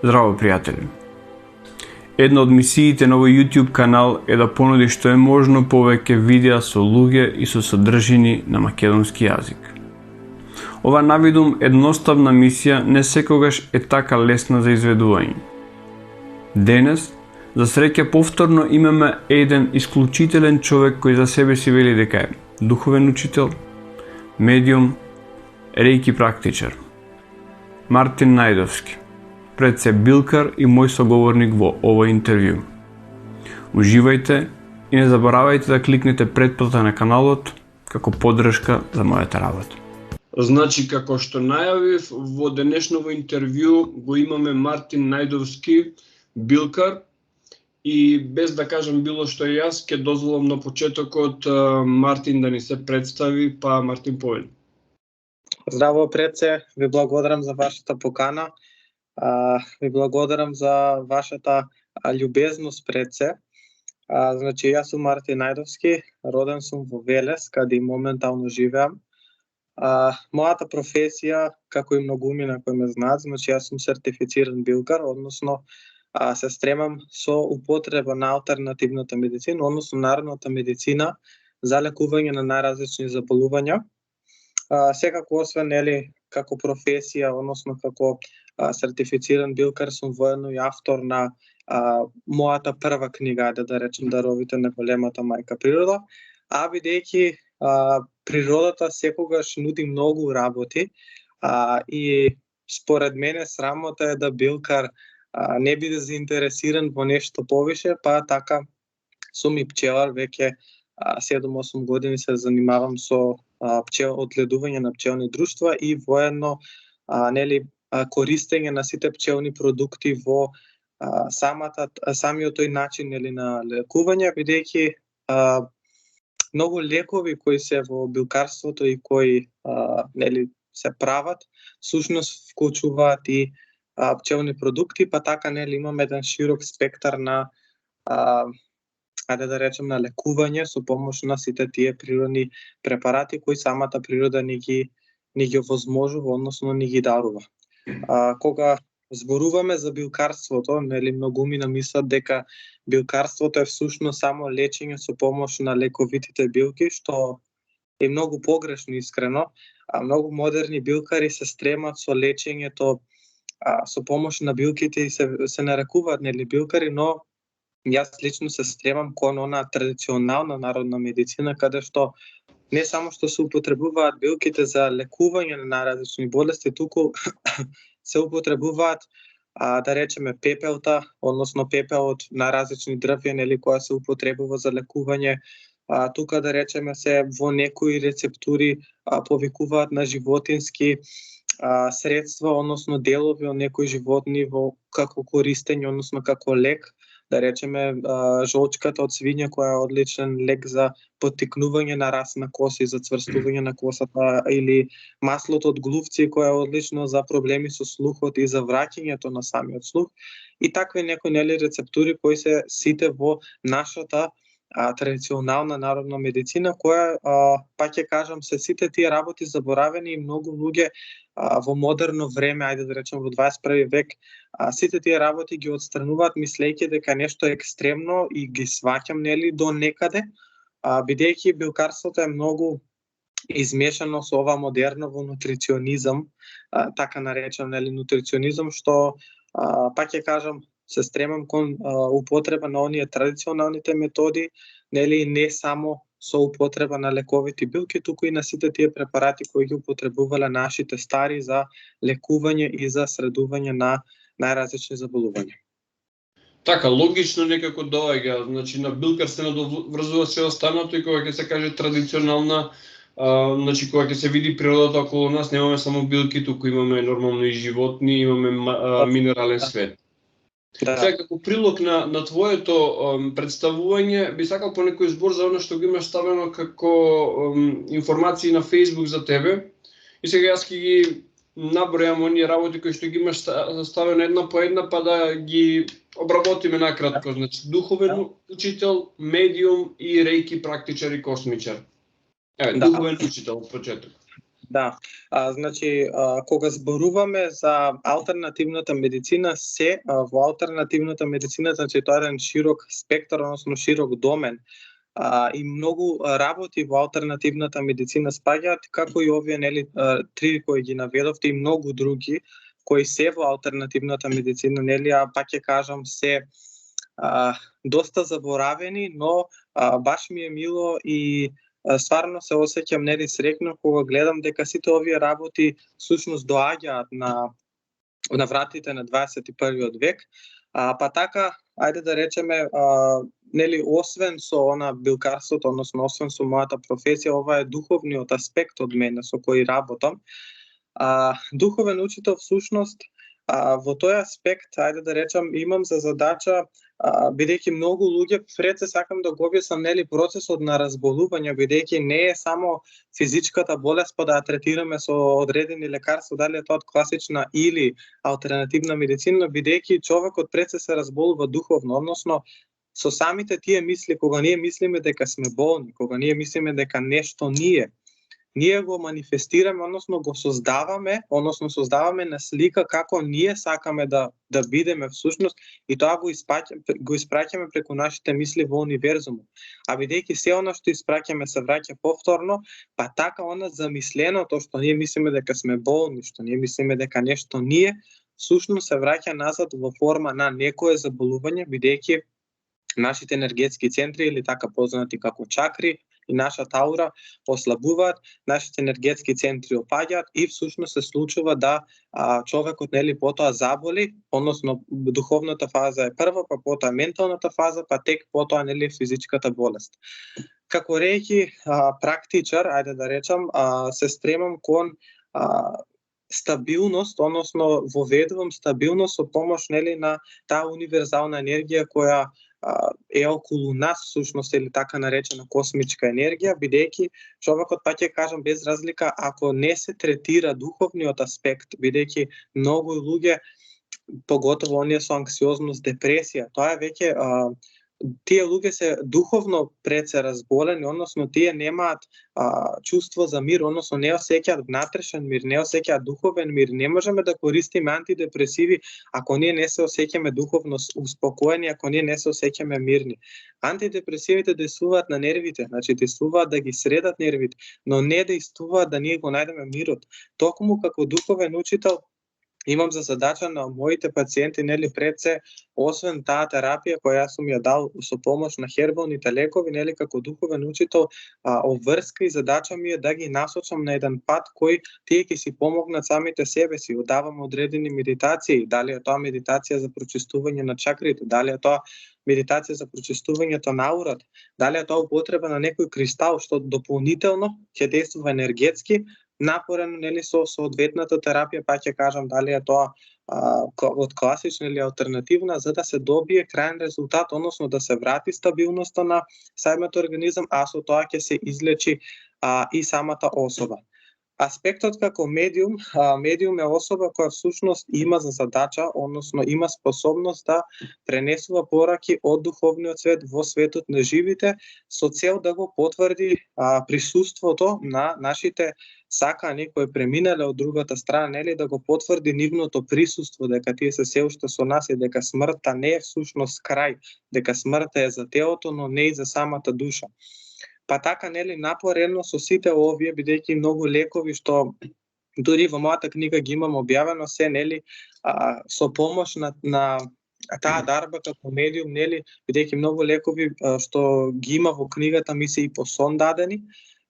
Здраво, пријатели! Една од мисиите на овој YouTube канал е да понуди што е можно повеќе видеа со луѓе и со содржини на македонски јазик. Ова навидум едноставна мисија не секогаш е така лесна за изведување. Денес, за среќа повторно имаме еден исклучителен човек кој за себе си вели дека е духовен учител, медиум, рејки практичар. Мартин Најдовски, пред се билкар и мој соговорник во овој интервју. Уживајте и не заборавајте да кликнете претплата на каналот како поддршка за мојата работа. Значи, како што најавив, во денешново интервју го имаме Мартин Најдовски, билкар, и без да кажам било што и јас, ќе дозволам на почетокот Мартин да ни се представи, па Мартин повели. Здраво, предсе, ви благодарам за вашата покана. Ви благодарам за вашата љубезност, предсе. Значи, јас сум Мартин Најдовски, роден сум во Велес, каде и моментално живеам. Мојата професија, како и многумина кои ме знаат, значи јас сум сертифициран билкар, односно се стремам со употреба на алтернативната медицина, односно народната медицина за лекување на најразлични заболувања. Секако освен како професија, односно како сертифициран билкар, сум воедно и автор на мојата прва книга, да речем Даровите на големата мајка природа, бидејќи природата секогаш нуди многу работи и според мене срамота е да билкар не биде заинтересиран во нешто повише, па така сум и пчелар, веќе 7-8 години се занимавам со одгледување на пчелни друштва и воедно користење на сите пчелни продукти во самиот тој начин на лекување, бидејќи многу лекови кои се во билкарството и кои се прават, всушност вклучуваат и пчелни продукти, па така имаме еден широк спектар на да речем на лекување со помош на сите тие природни препарати кои самата природа ни ги овозможува, односно ни ги дарува. Кога зборуваме за билкарството, многумина мислат дека билкарството е всушност само лечење со помош на лековитите билки, што е многу погрешно, искрено. Многу модерни билкари се стремат со лечењето со помош на билките и се нарекуваат билкари, но јас лично се стремам кон она традиционална народна медицина, каде што не само што се употребуваат билките за лекување на најразлични болести, туку се употребуваат да речеме пепелта, односно пепелот на различни дрвја, која се употребува за лекување. Тука да речеме се во некои рецептури повикуваат на животински средства, односно делови од некои животни како користење, односно како лек. Да речеме жолчката од свиња која е одличен лек за поттикнување на раст на коси, за цврстување на косата, или маслото од глувци која е одлично за проблеми со слухот и за враќањето на самиот слух. И такви некои рецептури кои се сите во нашата традиционална народна медицина, која, па ќе кажам, се сите тие работи заборавени и многу луѓе во модерно време, ајде да речем во 21 век, сите тие работи ги отстрануваат мислејќи дека нешто е екстремно и ги сваќам до некаде, бидејќи билкарството е многу измешано со ова модерно во нутриционизам, така наречен нутриционизам, што па ќе кажам се стремам кон употреба на оние традиционалните методи, не само со употреба на лековити билки, туку и на сите тие препарати кои ги употребувале нашите стари за лекување и за средување на најразлични заболувања. Така, логично некако доаѓа, значи на билкар се надоврзува се останато и кога ќе се каже традиционална, значи кога ќе се види природата околу нас, немаме само билки, туку имаме нормално и животни, имаме минерален свет. Сега, како прилог на твоето представување, би сакал по некој збор за оно што го имаш ставено како информации на Facebook за тебе. И сега јас ќе ги набројам оние работи кои што ги имаш ставено една по една, па да ги обработиме накратко. Значи, духовен учител, медиум и рејки практичар и космичар. Духовен учител од почеток. Да, значи, кога зборуваме за алтернативната медицина, во алтернативната медицина, значи тоа е еден широк спектар, односно широк домен. И многу работи во алтернативната медицина спаѓаат, како и овие, нели, три кои ги наведовте и многу други кои се во алтернативната медицина, нели, пак ќе кажам, се доста заборавени, но баш ми е мило и стварно се осеќам, нели, среќно кога гледам дека сите овие работи всушност доаѓаат на вратите на 21 век. Па така, ајде да речеме, нели, освен со билкарството, односно освен со мојата професија, ова е духовниот аспект од мене со кој работам. Духовен учител всушност, во тој аспект, ајде да речам, имам за задача, бидејќи многу луѓе, пред се сакам да го објаснам, нели, процесот на разболување, бидејќи не е само физичката болест па да ја третираме со одредени лекарства, дали е тоа од класична или алтернативна медицина, бидејќи човекот пред се разболува духовно, односно со самите тие мисли, кога ние мислиме дека сме болни, кога ние мислиме дека нешто ние го манифестираме, односно го создаваме, создаваме на слика како ние сакаме да бидеме всушност, и тоа го испраќаме преку нашите мисли во универзумот. Бидејќи се она што испраќаме се враќа повторно, па така она замисленото што ние мислиме дека сме болни, што ние мислиме дека нешто всушност се враќа назад во форма на некое заболување, бидејќи нашите енергетски центри, или така познати како чакри, и нашата аура ослабуваат, нашите енергетски центри опаѓаат и всушност се случува да човекот, нели, потоа заболи, односно духовната фаза е прва, па потоа менталната фаза, па тек потоа, нели, физичката болест. Како рејки практичар, ајде да речам, се стремам кон стабилност, односно воведувам стабилност со помош, нели, на таа универзална енергија која е околу нас, всушност, или така наречена космичка енергија, бидејќи човекот, па ќе кажам, без разлика, ако не се третира духовниот аспект, бидејќи многу луѓе, поготово оние со анксиозност, депресија, тоа е веќе тие луѓе се духовно пред се разболени, односно тие немаат чувство за мир, односно не осеќаат внатрешен мир, не осеќаат духовен мир. Не можеме да користиме антидепресиви ако ние не се осеќаме духовно успокоени, ако ние не се осеќаме мирни. Антидепресивите действуваат на нервите, значи действуваат да ги средат нервите, но не действуваат да ние го најдеме мирот. Токму како духовен учител имам за задача на моите пациенти, нели, пред се, освен таа терапија која јас сум ја дал со помош на хербалните лекови, нели, како духовен учител, обврска и задача ми е да ги насочам на еден пат кој тие ќе си помогнат самите себе си. Давам одредени медитации, дали е тоа медитација за прочистување на чакрите, дали е тоа медитација за прочистувањето на аурата, дали е тоа употреба на некој кристал што дополнително ќе действува енергетски, напорено, нели, со соодветната терапија, па ќе кажам дали е тоа од класична или алтернативна, за да се добие крајен резултат, односно да се врати стабилноста на самиот организам, а со тоа ќе се излечи и самата особа. Аспектот како медиум, медиум е особа која всушност има за задача, односно има способност да пренесува пораки од духовниот свет во светот на живите, со цел да го потврди присуството на нашите сакани кои преминале од другата страна, нели, да го потврди нивното присуство, дека тие се уште со нас и дека смртта не е всушност крај, дека смртта е за телото, но не и за самата душа. Па така, нели, напоредно со сите овие, бидејќи многу лекови што дури во мојата книга ги имам објавено се, нели, со помош на таа дарба како медиум, нели, бидејќи многу лекови што ги има во книгата ми се и по сон дадени,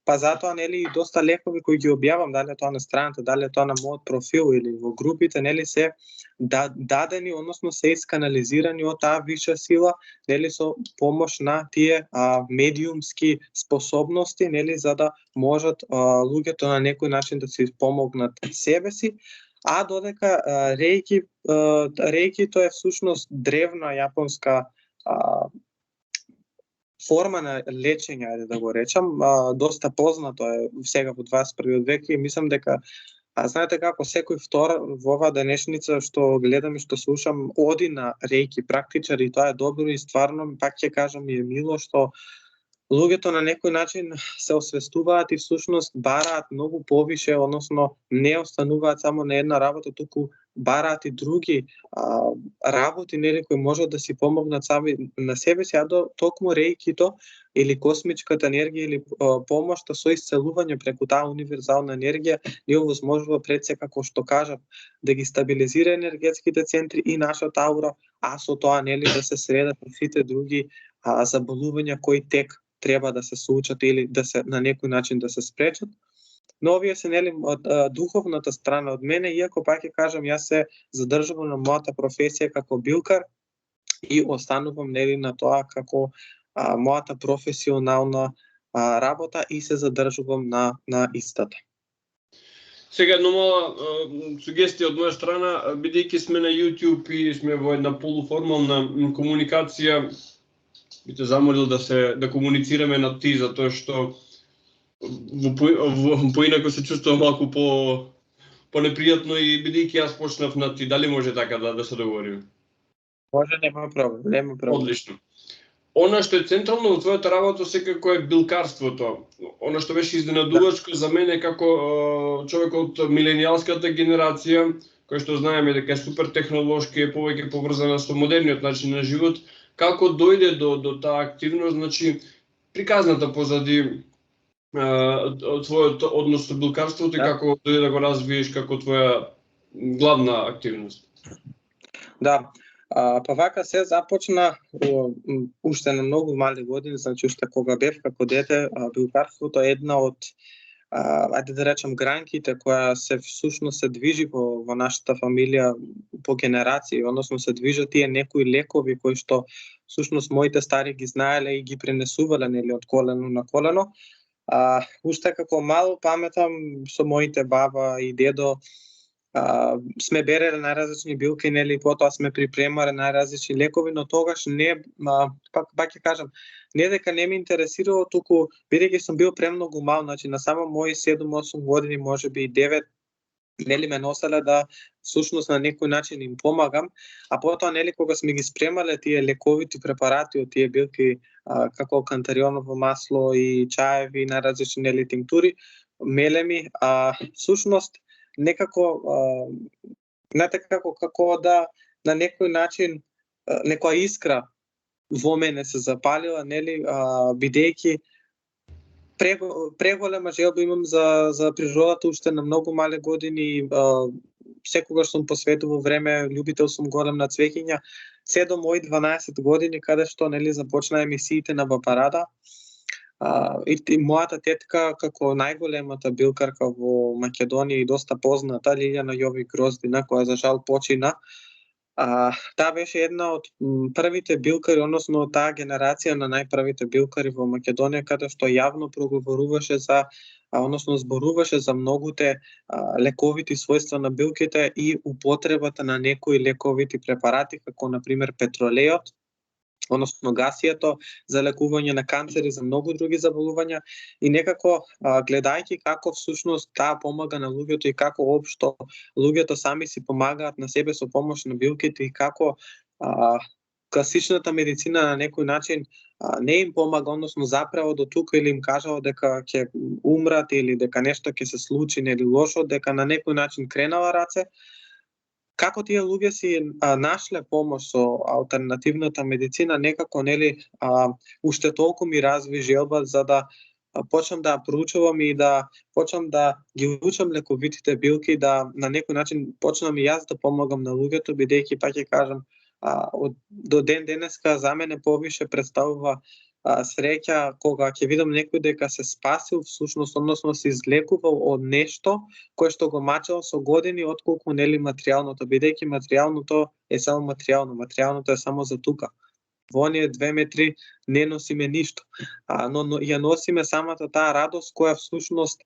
па затоа, нели, и доста лекови кои ги објавам, дали е тоа на страната, дали е тоа на мојот профил или во групите, нели, се дадени, односно се исканализирани од таа виша сила, нели, со помош на тие медиумски способности, нели, за да можат луѓето на некој начин да се помогнат себе си, а додека реiki тоа е всушност древна јапонска форма на лечење, ајде да го речам, доста познато е сега во 21 век и мислам дека знаете како секој втор во оваа денешница што гледам и што слушам оди на реiki практичар и тоа е добро и стварно пак ќе кажам ми е мило што луѓето на некој начин се освестуваат и всушност бараат многу повише, односно не остануваат само на една работа, туку бараат и други работи, нели, кои можат да си помогнат сами на себе си, а токму реикито или космичката енергија или помошта со исцелување преку таа универзална енергија ни овозможува пред се, како што кажав, да ги стабилизира енергетските центри и нашата аура, а со тоа нели да се средат и сите други заболувања кои тек треба да се случат или да се на некој начин да се спречат. Но овие се нели од духовната страна од мене, иако пак ќе кажам, јас се задржувам на мојата професија како билкар и останувам нели на тоа како мојата професионална работа и се задржувам на истата. Сега една мала сугестија од моја страна, бидејќи сме на YouTube и сме во една полуформална комуникација, би те замолил да комуницираме на ти, затоа што поинаку се чувствувам малку по непријатно и бидејќи јас почнав на ти, дали може така да се договориме? Може, нема проблем. Одлично. Она што е централно во твојата работа секако е билкарството. Она што беше изненадувачко за мене како човек од миленијалската генерација, кој што знаеме дека е супер технолошки, е повеќе поврзана со модерниот начин на живот, како дојде до таа активност, значи приказната позади твојот однос со билкарството и како дојде да го развиеш како твоја главна активност? Да, па вака се започна уште на многу мали години, значи уште кога бев како дете, билкарството е една од ајде да речам гранките која се всушност се движи во нашата фамилија по генерации, односно се движат тие некои лекови кои што всушност моите стари ги знаеле и ги пренесувале нели од колено на колено. Уште како мал паметам со моите баба и дедо сме береле најразлични билки, нели, потоа сме припремале најразлични лекови, но тогаш не, пак ќе кажам, не дека не ме интересирало, туку бидејќи сум бил премногу мал, значи на само мои 7-8 години, можеби и 9, нели ме носеле да всушност на некој начин им помагам, а потоа нели кога сме ги спремале тие лековити препарати од тие билки како кантарионово масло и чаеви и најразлични нели тинктури, мелеми, всушност некако знаете како да на некој начин некоја искра во мене се запалила, нели, бидејќи преголема желба имам за природата уште на многу мале години, секогаш сум посветувал време, љубител сум голем на цвеќиња, се до мои 12 години каде што нели започна емисиите на Бапарада. И мојата тетка како најголемата билкарка во Македонија и доста позната, Лилјана Јовик Гроздина, која за жал почина, таа беше една од првите билкари, односно таа генерација на најпрвите билкари во Македонија, каде што јавно проговоруваше за, односно зборуваше за многуте лековити својства на билките и употребата на некои лековити препарати, како на пример петролеот, односно гасието за лекување на канцери, за многу други заболувања, и некако гледајќи како всушност таа помага на луѓето и како општо луѓето сами си помагаат на себе со помош на билките и како класичната медицина на некој начин не им помага, односно заправо до тука или им кажало дека ќе умрат или дека нешто ќе се случи нели лошо, дека на некој начин кренала раце. Како тие луѓе си нашле помош со алтернативната медицина, некако нели уште толку ми разви желба за да почнам да проучувам и да почнам да ги учам лековитите билки, да на некој начин почнам и јас да помагам на луѓето, бидејќи пак ќе кажам до ден денеска за мене повише представува среќа кога ќе видам некој дека се спасил всушност, односно се излекувал од нешто кое што го мачел со години, отколку нели материјалното, бидејќи материјалното е само материјалното е само за тука. Во оние 2 метри не носиме ништо, но ја носиме самата таа радост која всушност,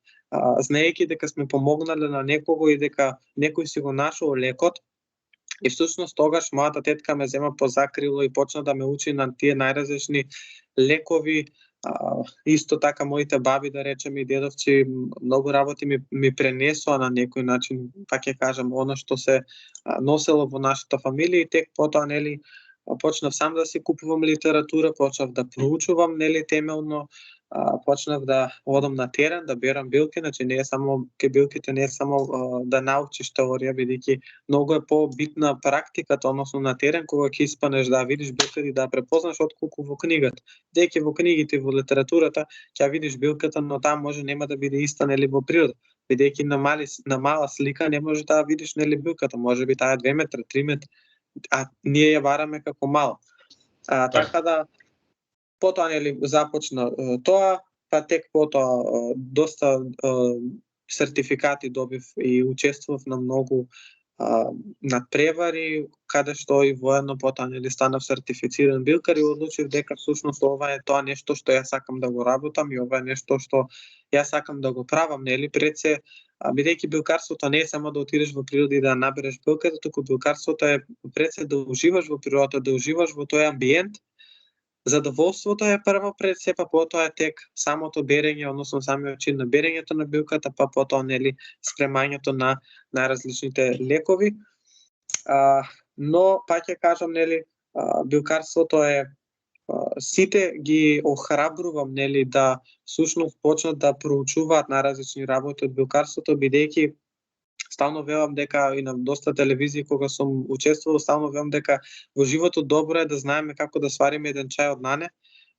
знаејќи дека сме помогнале на некого и дека некој си го нашол лекот. И всушност тогаш мојата тетка ме зема по закрило и почна да ме учи на тие најразлични лекови. Исто така моите баби, да речеме, и дедовци многу работи ми пренесоа на некој начин, пак ќе кажам, оно што се носело во нашата фамилија и тек потоа нели почнав сам да си купувам литература, почнав да проучувам нели темелно, почнав да одам на терен, да берам билки, значи не е само ке билките не е само да научиш теорија, бидејќи многу е побитна практиката, односно на терен кога ќе испанеш да видиш билката и да препознаш отколку во книгата. Дека во книгите и во литературата ќе видиш билката, но таа може нема да биде иста нели во природа, бидејќи на мала слика не можеш да видиш нели билката, можеби таа е 2 метра, 3 метра, а ние ја бараме како мала. Така да потоа нели започна тоа, па тек потоа доста сертификати добив и учествував на многу надпревари, каде што и воедно потоа нели станав сертифициран билкар и одлучив дека всушност ова е тоа нешто што ја сакам да го работам и ова е нешто што ја сакам да го правам, нели пред се, бидејќи билкарството не е само да отидеш во природа и да набереш билката, туку билкарството е пред се да уживаш во природата, да уживаш во тој амбиент. Задоволството е прво пред се, па потоа е тек самото берење, односно самиот чин на берењето на билката, па потоа нели спремањето на различните лекови. Но пак ќе кажам нели билкарството е сите ги охрабрувам нели да всушност почнат да проучуваат на различни работи од билкарството, бидејќи стално велам дека и на доста телевизии кога сум учествувал, стално велам дека во животот добро е да знаеме како да свариме еден чај од нане,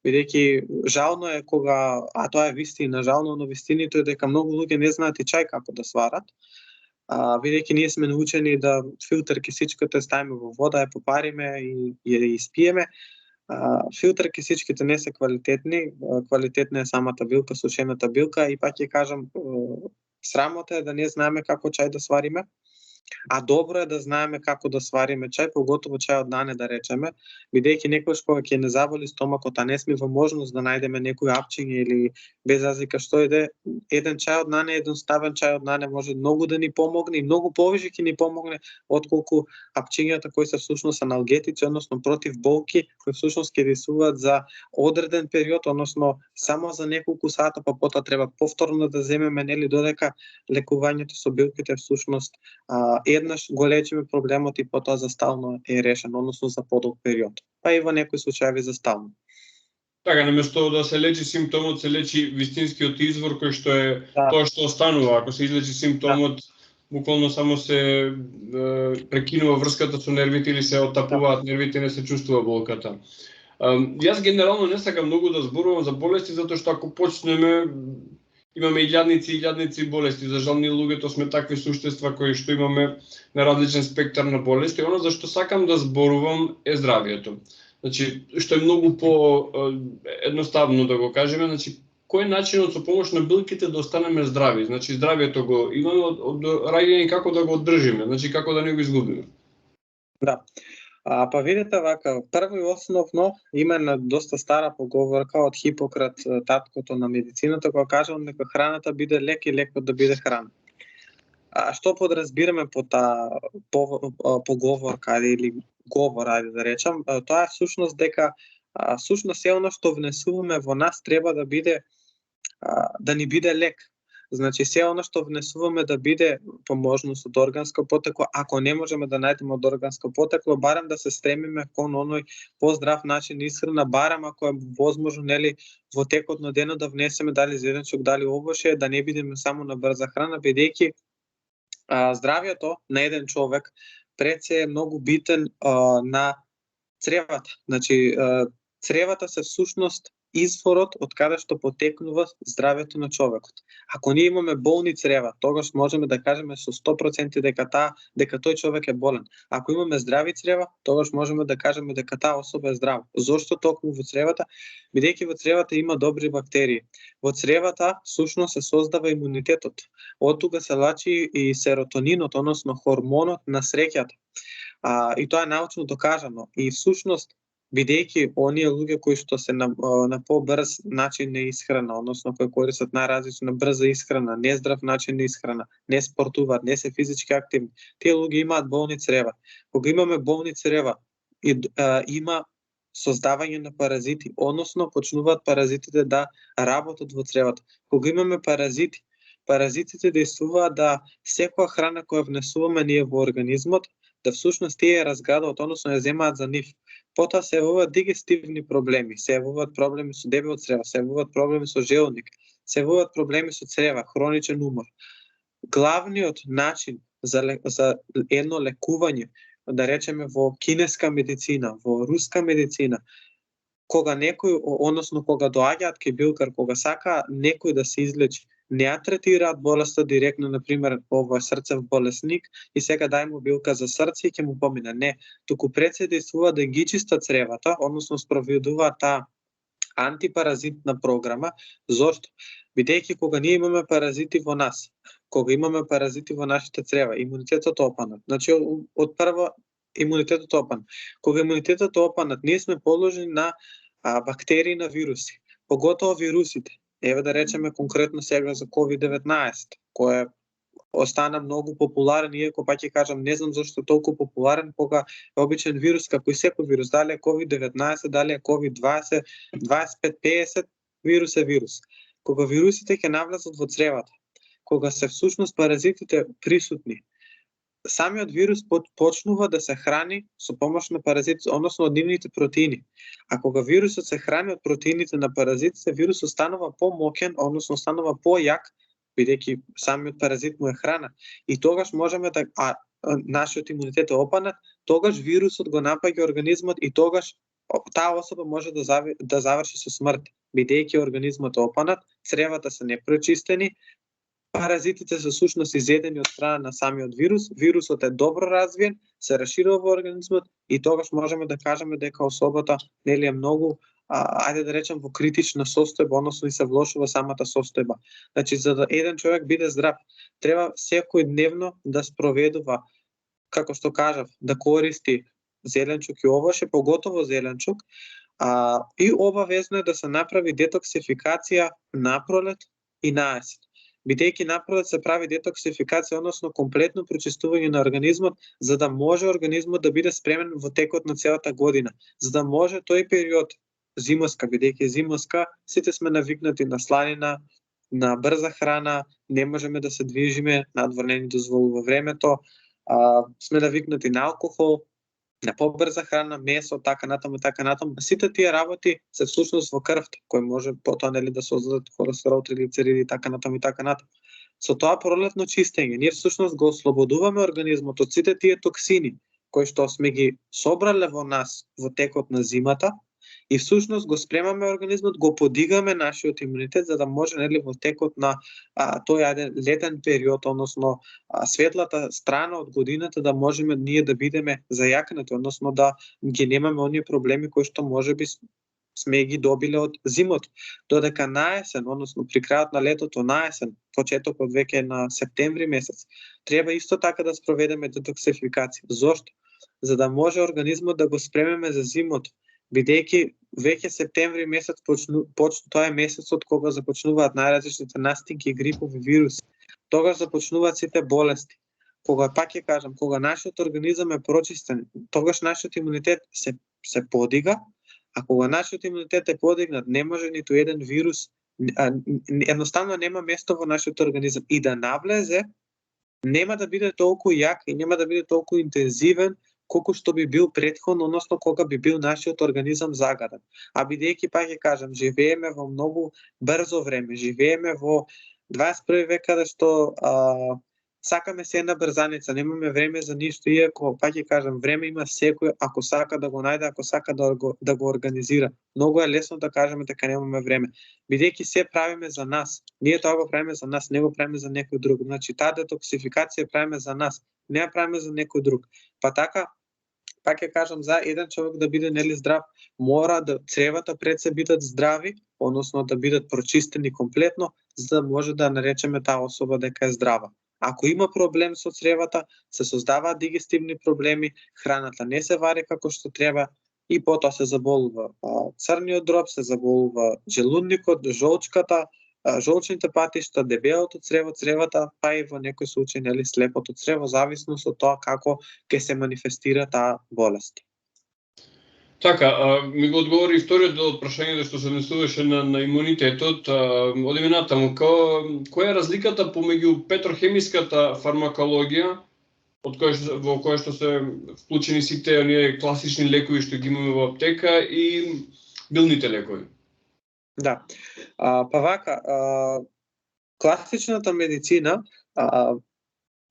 бидејќи жално е кога, а тоа е вистина, жално, но вистиното е дека многу луѓе не знаат и чај како да сварат. Бидејќи ние сме научени да филтер кисичката ставиме во вода, ја попариме и ја испиеме. Филтер кисичките не се квалитетни, квалитетна е самата билка, сушената билка и пак ќе кажам, срамота е да не знаеме како чај да свариме, а добро е да знаеме како да свариме чај, поготово чај од нане да речеме, бидејќи некојаш кога ќе не заболи стомакот, а не сме во можност да најдеме некој апчиња или без разлика што иде, еден чај од нане, еден ставен чај од нане може многу да ни помогне и многу повеќе ќе ни помогне отколку апчињата кои се всушност аналгетици, односно против болки, кои всушност ќе действуваат за одреден период, односно само за неколку сата, па потоа треба повторно да земеме нели додека лекувањето со билките всушност еднаш го лечиме проблемот и потоа за стално е решен, односно за подолг период. Па и во некои случаи за стално. Така, наместо да се лечи симптомот, се лечи вистинскиот извор кој што е тоа што останува. Ако се излечи симптомот, буквално само се прекинува врската со нервите или се отапуваат нервите и не се чувствува болката. Јас генерално не сакам многу да зборувам за болести, затоа што ако почнеме имаме илјадници болести. За жал ние луѓето сме такви суштества кои што имаме на различен спектар на болести. Оно за што сакам да зборувам е здравието. Значи, што е многу по едноставно да го кажеме, значи кој е начинот со помош на билките да останеме здрави? Значи здравието го имаме од раѓање како да го одржиме, значи како да не го изгубиме. Да. Па видите вака, прво и основно има една доста стара поговорка од Хипократ, таткото на медицината, која кажа дека храната биде лек и лекот да биде храна. Што подразбираме по таа поговорка или говор, ајде да речам, тоа е всушност дека всушност се она што внесуваме во нас треба да биде да ни биде лек. Значи се она што внесуваме да биде по можност од органско потекло, ако не можеме да најдеме од органско потекло, барем да се стремиме кон оној поздрав начин на исхрана, барем ако е возможно нели во текот на денот да внесеме дали зеленчук, дали овоше, да не бидеме само на брза храна, бидејќи здравието на еден човек пред се е многу битен на цревата. Значи цревата се всушност изворот од каде што потекнува здравието на човекот. Ако ние имаме болни црева, тогаш можеме да кажеме со 100% дека тој човек е болен. Ако имаме здрави црева, тогаш можеме да кажеме дека таа особа е здрава. Зошто токму во цревата? Бидејќи во цревата има добри бактерии. Во цревата всушност се создава имунитетот. Од тука се лачи и серотонинот, односно хормонот на среќата. И тоа е научно докажано. И всушност бидејќи оние луѓе кои што се на побрз начин на исхрана, односно кои користат најразлична брза исхрана, нездрав начин на исхрана, не спортуваат, не се физички активни, тие луѓе имаат болни црева. Кога имаме болни црева, има создавање на паразити, односно почнуваат паразитите да работат во цревата. Кога имаме паразитите действуваат да секоја храна која внесуваме ние во организмот, да всушност тие ја разградуваат, односно ја земаат за нив. Потоа се јавуваат дигестивни проблеми, се јавуваат проблеми со дебело црево, се јавуваат проблеми со желудник, се јавуваат проблеми со црева, хроничен умор. Главниот начин за едно лекување, да речеме во кинеска медицина, во руска медицина, кога некој, односно кога доаѓаат кај билкар, кога сака некој да се излечи, не ја третираат болеста директно, например, ова е срцев болесник и сега дај му билка за срце и ќе му помине. Не, туку пред се действува да ги чистат цревата, односно спроведуваат таа антипаразитна програма. Зошто? Бидејќи кога ние имаме паразити во нас, кога имаме паразити во нашите црева, имунитетот опанат. Значи, од прво, имунитетот опанат. Кога имунитетот опанат, ние сме подложени на бактерии, на вируси. Поготово вирусите. Еве да речеме конкретно сега за COVID-19, кој остана многу популарен, иако па ќе кажам, не знам зашто е толку популарен, кога е обичен вирус, како и секој вирус, дали е COVID-19, дали е COVID-20, 25, 50, вирус е вирус. Кога вирусите ќе навлезат во цревата, кога се всушност паразитите присутни, самиот вирус почнува да се храни со помош на паразити, односно од нивните протеини. А кога вирусот се храни од протеините на паразитите, вирусот станува помоќен, односно станува појак, бидејќи самиот паразит му е храна. И тогаш можеме да нашиот имунитет е опанат, тогаш вирусот го напаѓа организмот и тогаш таа особа може да заврши со смрт, бидејќи организмот е опанат, цревата се непрочистени, паразитите се сушност изедени од страна на самиот вирус, вирусот е добро развиен, се расширува во организмот и тогаш можеме да кажеме дека особата нели е многу, ајде да речем, во критична состојба, односно и се влошува самата состојба. Значи, за да еден човек биде здрав, треба секојдневно да спроведува, како што кажав, да користи зеленчук и овоше, поготово зеленчук, и обавезно е да се направи детоксификација напролет и на есен. Бидејќи напролет се прави детоксификација, односно комплетно прочистување на организмот, за да може организмот да биде спремен во текот на целата година, за да може тој период зимоска, бидејќи зимоска, сите сме навикнати на сланина, на брза храна, не можеме да се движиме, надвор не ни дозволува времето, сме навикнати на алкохол, на побрза храна, месо, така натаму. Сите тие работи се всушност во крвта, кој може потоа нели да создадат холестерол, триглицериди и така натаму. Со тоа пролетно чистење, ние всушност го ослободуваме организмот од сите тие токсини кои што сме ги собрале во нас во текот на зимата и всушност го спремаме организмот, го подигаме нашиот имунитет за да може нели во текот на тој летен период, односно светлата страна од годината да можеме ние да бидеме зајакнати, односно да ги немаме оние проблеми кои што можеби сме ги добиле од зимото. Додека на есен, односно при крајот на летото, на есен, почетокот веќе на септември месец, треба исто така да спроведеме детоксификација. Зошто? За да може организмот да го спремеме за зимото, бидејќи веќе септември месец тоа е месецот кога започнуваат најразличните настинки и грипови вируси. Тогаш започнуваат сите болести. Кога пак ќе кажам, кога нашиот организам е прочистен, тогаш нашиот имунитет се подига, а кога нашиот имунитет е подигнат, не може ниту еден вирус, едноставно нема место во нашиот организам и да навлезе, нема да биде толку јак и нема да биде толку интензивен колку што би бил претходно, односно кога би бил нашиот организам загаден. А бидејќи, пак ќе кажам, живееме во многу брзо време, живееме во 21 век каде што сакаме се една брзаница, немаме време за ништо, иако, пак ќе кажам, време има секој, ако сака да го најде, ако сака да го организира. Многу е лесно да кажеме дека немаме време. Бидејќи се правиме за нас, ние тоа го правиме за нас, не го правиме за некој друг. Значи, таа детоксификација правиме за нас, не ја правиме за некој друг. Па така, пак ќе кажам, за еден човек да биде нели здрав, мора да цревата пред се бидат здрави, односно да бидат прочистени комплетно, за да може да наречеме таа особа дека е здрава. Ако има проблем со цревата, се создаваат дигестивни проблеми, храната не се вари како што треба и потоа се заболува црниот дроб, се заболува желудникот, жолчката, жолчните патишта, дебелото црево, цревата, па и во некој случај нели слепото црево, зависно од тоа како ќе се манифестира таа болест. Така, ми го одговори вториот дел од прашањето што се однесуваше на имунитетот. Одиме натаму, која е разликата помеѓу петрохемиската фармакологија во кој што се вклучени сите оние класични лекови што ги имаме во аптека и билните лекови. Да. Па вака, класичната медицина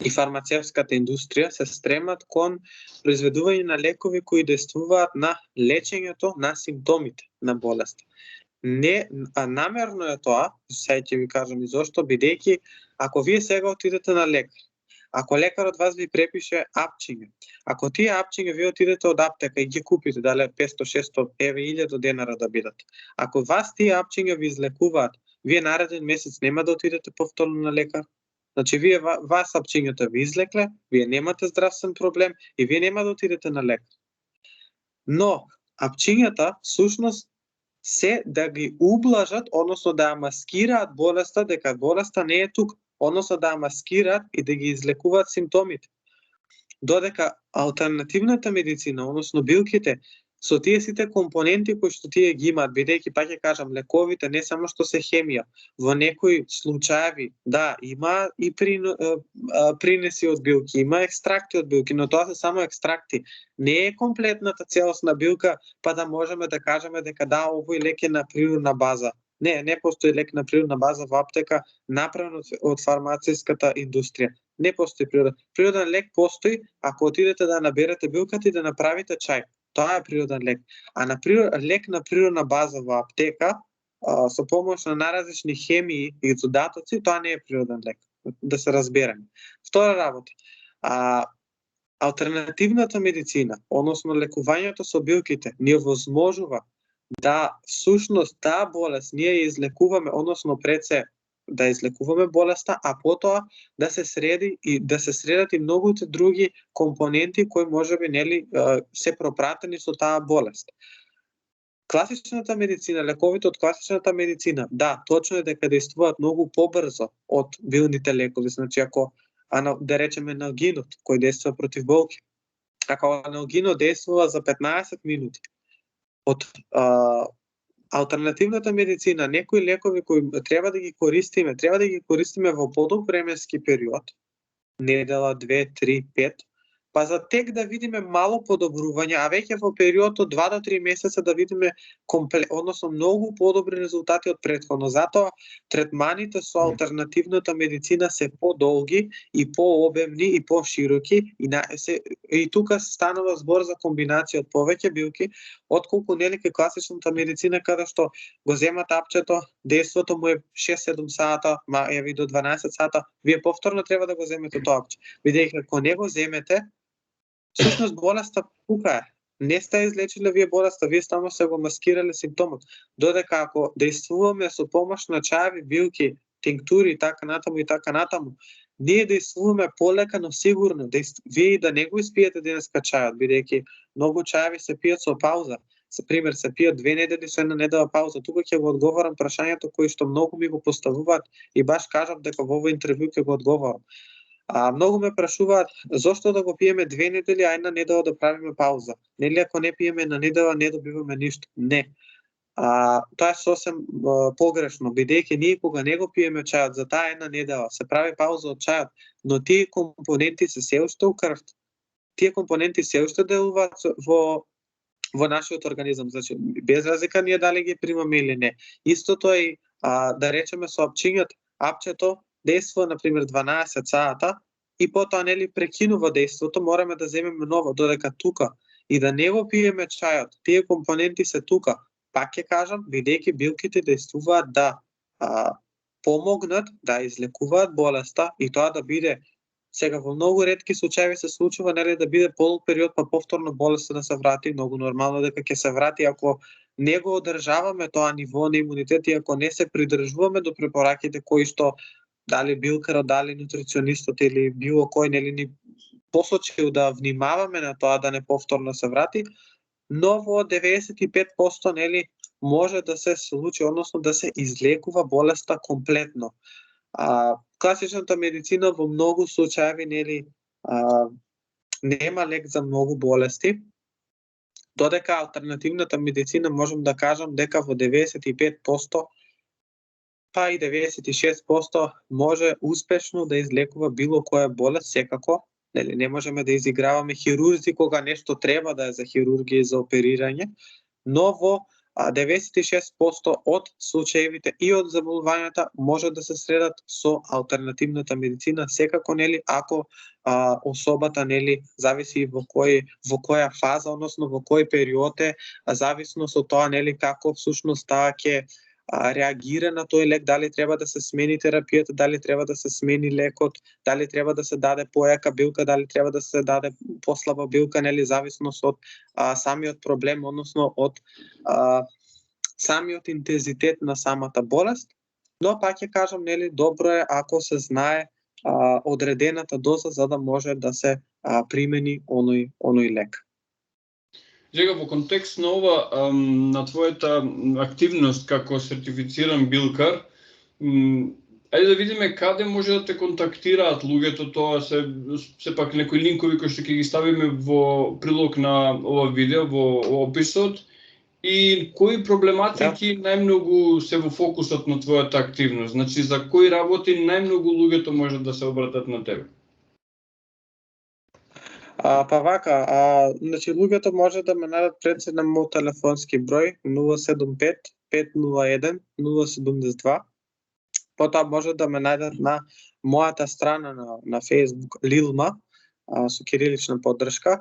и фармацевската индустрија се стремат кон произведување на лекови кои действуваат на лечењето на симптомите на болест. Не, намерно е тоа, сега ќе ви кажам и зошто, бидејќи ако вие сега отидете на лекар, ако лекарот вас ви препише апчиња, ако тие апчиња вие отидете од аптека и ги купите, дали 500, 600, еве 1000 денара да бидат. Ако вас тие апчиња ви излекуваат, вие нареден месец нема да отидете повторно на лекар. Значи, вие вас апчињата ви излекле, вие немате здравствен проблем и вие нема да отидете на лекар. Но, апчињата, всушност, се да ги ублажат, односно да маскираат болеста, дека болеста не е тук, односно да маскираат и да ги излекуваат симптомите. Додека алтернативната медицина, односно билките, со тие сите компоненти кои што тие ги имаат, бидејќи пак ќе кажам, лековите не само што се хемија, во некои случаеви, да, има и принеси од билки, има екстракти од билки, но тоа се само екстракти. Не е комплетната целосна билка, па да можеме да кажеме дека да, овој лек е на природна база. Не постои лек на природна база во аптека направен од фармацевската индустрија. Не постои природен. Природен лек постои ако отидете да наберете билката и да направите чај. Тоа е природен лек. А лек на природна база во аптека со помош на наразлични хемии и додатоци, тоа не е природен лек. Да се разбереме. Втора работа. Алтернативната медицина, односно лекувањето со билките, ни овозможува да всушност таа болест ние ја излекуваме, односно пред се да излекуваме болеста, а потоа да се среди и да се средат и многуте други компоненти кои можеби нели се пропратени со таа болест. Класичната медицина, лековите од класичната медицина, да, точно е дека действуваат многу побрзо од билните лекови. Значи ако да речеме аналгинот кој действува против болки, ако аналгинот действува за 15 минути, од алтернативната медицина, некои лекови кои треба да ги користиме во подолг временски период, недела, 2, 3, 5, па за тек да видиме мало подобрување, а веќе во период од 2 до 3 месеца да видиме односно многу подобри резултати од претходно. Затоа третманите со алтернативната медицина се подолги и пообемни и пошироки и тука станува збор за комбинација од повеќе билки, отколку нели кај класичната медицина каде што го земате апчето, дејството му е 6-7 сата, еве до 12 сата, вие повторно треба да го земете тоа апче. Бидејќи ако не го земете, всушност болеста тука е. Не сте излечиле вие болеста, вие само се го маскирале симптомот. Додека ако действуваме со помош на чаеви, билки, тинктури и така натаму, ние действуваме полека, но сигурно. Вие да не го испиете денеска чајот, бидејќи многу чаеви се пијат со пауза. За пример, се пијат 2 недели со 1 недела пауза. Тука ќе го одговорам прашањето кои што многу ми го поставуваат и баш кажав дека во овој интервју ќе го одговорам. Многу ме прашуваат зошто да го пиеме 2 недели, а 1 недела да правиме пауза. Нели ако не пиеме на недела не добиваме ништо? Не. Тоа е сосем погрешно, бидејќи ние кога не го пиеме чајот за таа 1 недела, се прави пауза од чајот, но тие компоненти се уште у крвта. Тие компоненти се уште делуваат во нашиот организам, значи без разлика ние дали ги примаме или не. Истото е да речеме со апчињата, апчето действува на пример 12 сата и потоа нели прекинува действото, мораме да земеме ново, додека тука и да не го пиеме чајот, тие компоненти се тука. Пак ќе кажам, бидејќи билките действуваат да помогнат да излекуваат болеста и тоа да биде сега во многу ретки случаи се случува нели да биде подолг период па повторно болеста да се врати, многу нормално дека ќе се врати ако не го одржаваме тоа ниво на имунитет и ако не се придржуваме до препораките кои што дали билкарот, дали нутриционистот или било кој нели ни посочил да внимаваме на тоа да не повторно се врати, но во 95% нели може да се случи, односно да се излекува болеста комплетно. Класичната медицина во многу случаи нели нема лек за многу болести, додека алтернативната медицина можам да кажам дека во 95% па и 96% може успешно да излекува било која болест, секако Нели, не можеме да изиграваме хирурзи кога нешто треба да е за хирургија и за оперирање, но во 96% од случаевите и од заболувањата може да се средат со алтернативната медицина, секако нели ако особата нели зависи во која фаза, односно во кој период е, зависно со тоа нели како всушност таа ќе реагира на тој лек, дали треба да се смени терапијата, дали треба да се смени лекот, дали треба да се даде појака билка, дали треба да се даде послаба билка, нели зависност од самиот проблем, односно од самиот интензитет на самата болест. Но пак ќе кажам, нели добро е ако се знае одредената доза за да може да се примени оној лек. Сега во контекст на ова, на твојата активност како сертифициран билкар, ајде да видиме каде може да те контактираат луѓето, тоа се сепак некои линкови кои што ќе ги ставиме во прилог на ова видео, во описот, и кои проблематики најмногу се во фокусот на твојата активност, значи за кои работи најмногу луѓето можат да се обратат на тебе? Па вака, значи луѓето може да ме најдат пред на мој телефонски број 075 501 072. Потоа може да ме најдат на мојата страна на Facebook Лилма со кирилична поддршка.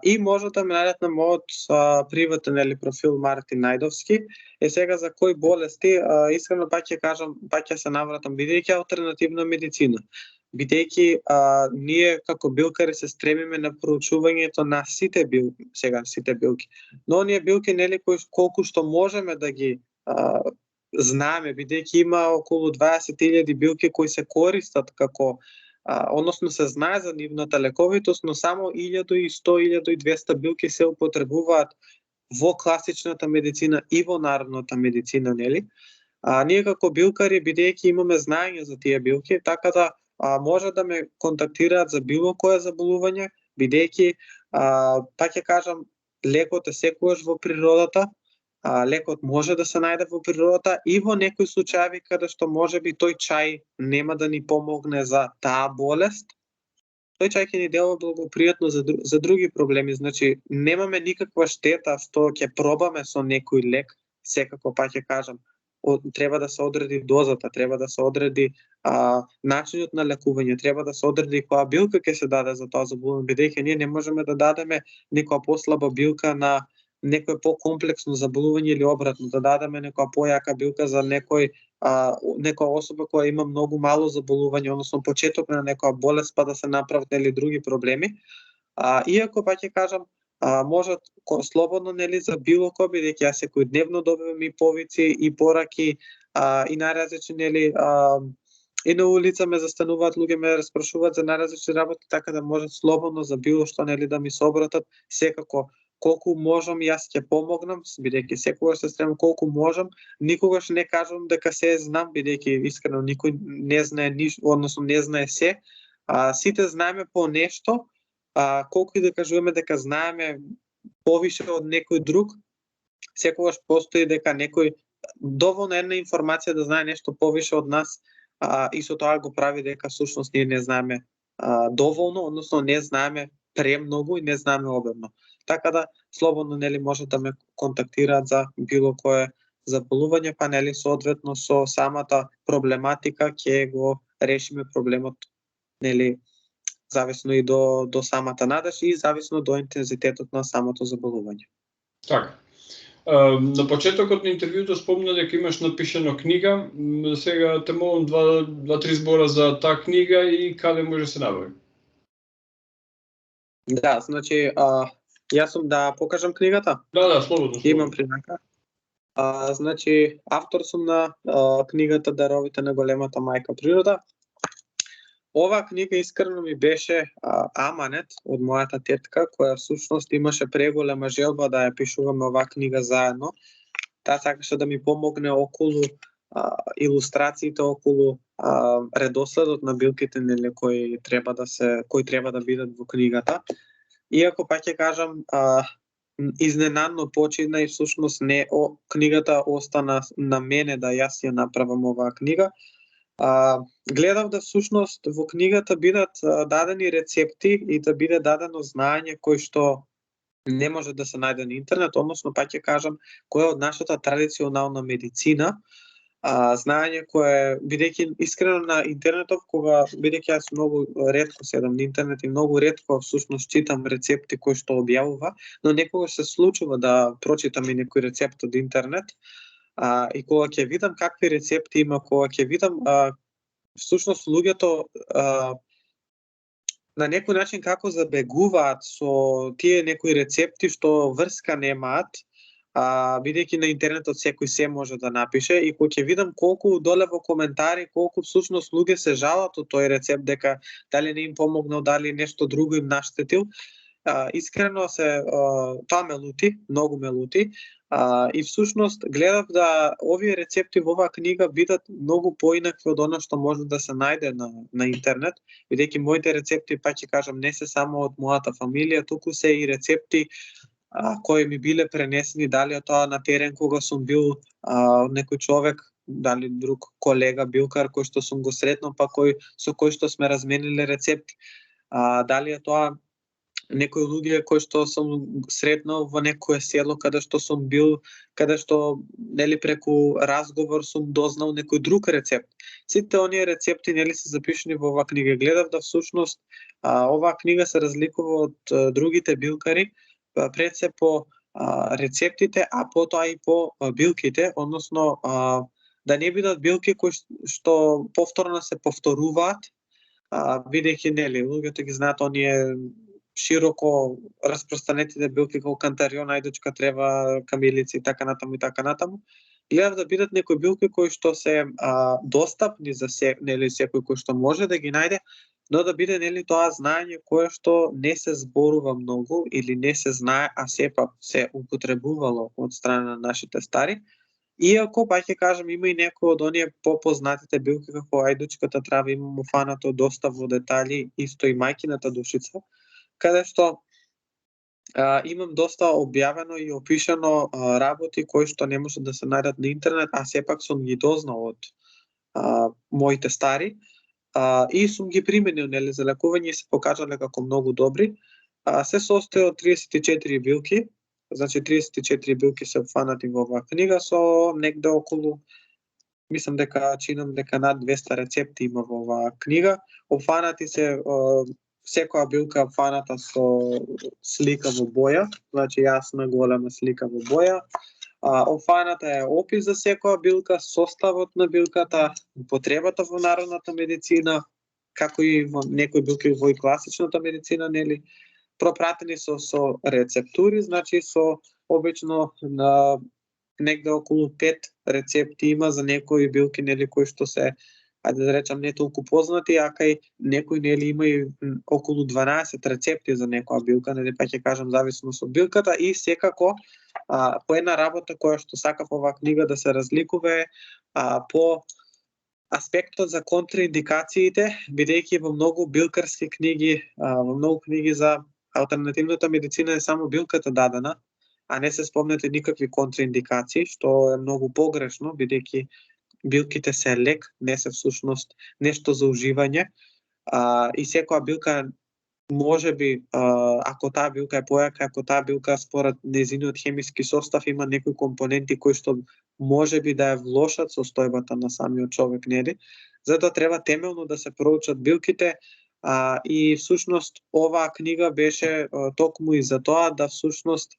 И може да ме најдат на мојот приватен профил Мартин Најдовски. Сега за кои болести, искрено пак ќе кажам, пак ќе се навратам, бидејќи алтернативна медицина, бидејќи ние како билкари се стремиме на проучувањето на сите билки. Но оние билки нели колку што можеме да ги знаеме, бидејќи има околу 20.000 билки кои се користат како односно се знае за нивната лековитост, но само 1100-1200 билки се употребуваат во класичната медицина и во народната медицина, нели? Ние како билкари, бидејќи имаме знаење за тие билки, така да може да ме контактираат за било кое заболување, бидејќи пак ќе кажам, лекот е секогаш во природата, лекот може да се најде во природата и во некои случаи каде што можеби тој чај нема да ни помогне за таа болест, тој чај ќе ни делува благопријатно за други проблеми. Значи, немаме никаква штета што ќе пробаме со некој лек, секако пак ќе кажам, треба да се одреди дозата, треба да се одреди начинот на лекување, треба да се одреди која билка ќе се даде за тоа заболување, бидејќи ние не можеме да дадеме некоја послаба билка на некој покомплексно заболување или обратно, да дадеме некоја појака билка за некоја особа која има многу мало заболување, односно почеток на некоја болест, па да се направат нели други проблеми. Иако пак ќе кажам, можат слободно нели за било кој, бидејќи јас секојдневно добивам и повици и пораки и најразлични нели и на улица ме застануваат луѓе, ме распрашуваат за најразлични работи, така да можат слободно за било што нели да ми се обратат. Секако колку можам јас ќе помогнам, бидејќи секогаш се стремам колку можам, никогаш не кажувам дека се знам, бидејќи искрено никој не знае ништо, односно не знае се. Сите знаеме по нешто, колку и да кажуваме дека знаеме повише од некој друг, секогаш постои дека некој доволно една информација да знае нешто повише од нас, и со тоа го прави дека всушност ние не знаеме доволно, односно не знаеме премногу и не знаеме обемно. Така да слободно нели може да ме контактираат за било кое заболување, па нели соодветно со самата проблематика ќе го решиме проблемот, нели зависно и до самата надеж и зависно до интензитетот на самото заболување. Така. На почетокот на интервјуто спомна дека имаш напишано книга. Сега те молам 2-3 збора за таа книга и каде може се набави. Да, значи јас сум да покажам книгата? Да, слободно. Имам прилика. Значи автор сум на книгата Даровите на големата мајка природа. Ова книга искрено ми беше аманет од мојата тетка, која всушност имаше преголема желба да ја пишуваме оваа книга заедно. Таа сакаше да ми помогне околу илустрациите, околу редоследот на билките нели кои треба да бидат во книгата. Иако пак ќе кажам, изненадно почина и всушност книгата остана на мене да јас ја направам оваа книга. Гледав да всушност во книгата бидат дадени рецепти и да биде дадено знаење кој што не може да се најде на интернет, односно па ќе кажам кој е од нашата традиционална медицина, знаење кое бидејќи искрено на интернетов кога бидејќи јас многу ретко седам на интернет и многу ретко всушност читам рецепти кои што објавува, но некогаш се случува да прочитам и некој рецепт од интернет, и кога ќе видам какви рецепти има, кога ќе видам всушност луѓето на некој начин како забегуваат со тие некои рецепти што врска немаат, бидејќи на интернетот секој се може да напише, и кога ќе видам колку доле во коментари, колку всушност луѓе се жалат од тој рецепт дека дали не им помогнал, дали нешто друго им наштетил, искрено тоа ме лути, многу ме лути. И всушност гледав да овие рецепти во оваа книга бидат многу поинакви од она што може да се најде на интернет, бидејќи моите рецепти, па ќе кажам, не се само од мојата фамилија, туку се и рецепти кои ми биле пренесени, дали е тоа на терен кога сум бил некој човек, дали друг колега билкар кој што сум го сретнал, па со кој што сме размениле рецепти, дали е тоа некои луѓе кои што сум сретнал во некое село каде што сум бил, каде што нели преку разговор сум дознал некој друг рецепт. Сите оние рецепти нели се запишани во оваа книга. Гледав да всушност оваа книга се разликува од другите билкари пред се по рецептите, а потоа и по билките, односно да не бидат билки кои што повторно се повторуваат, бидејќи нели луѓето ги знаат оние широко распространетите билки како кантарион, ајдучка, трева, камилици и така натаму и така натаму. Гледав да бидат некои билки кои што се достапни за нели секој кој што може да ги најде, но да биде нели тоа знаење кое што не се зборува многу или не се знае, а сепак се употребувало од страна на нашите стари. Иако, па ќе кажам, има и некои од оние попознатите билки како ајдучката трава, имamo фанато доста во детали, исто и мајкината душица, каде што имам доста објавено и опишано работи кои што не може да се најдат на интернет, а сепак сум ги дознал од моите стари, и сум ги применил нели за лекување и се покажале како многу добри. Се состои од 34 билки, значи 34 билки се опфанати во оваа книга со негде околу, мислам дека чинам дека над 200 рецепти има во оваа книга. Опфанати се секоја билка опфаната со слика во боја, значи јасна голема слика во боја. Опфаната е опис за секоја билка, составот на билката, употребата во народната медицина, како и во некои билки во и класичната медицина, нели, пропратени со рецептури, значи со обично на негде околу 5 рецепти има за некои билки, нели, кои што се, ајде да речам, не толку познати, а кај некои нели има и околу 12 рецепти за некоја билка, нели, па ќе кажам зависност од билката. И секако по една работа која што сакав оваа книга да се разликува по аспектот за контраиндикациите, бидејќи во многу билкарски книги, во многу книги за алтернативната медицина е само билката дадена, а не се спомнете никакви контраиндикации, што е многу погрешно, бидејќи билките се лек, не се всушност нешто за уживање, и секоја билка можеби, ако таа билка е појака, ако таа билка според нејзиниот хемиски состав има некои компоненти кои што можеби да ја влошат состојбата на самиот човек, нели? Затоа треба темелно да се проучат билките, и всушност оваа книга беше токму и за тоа да всушност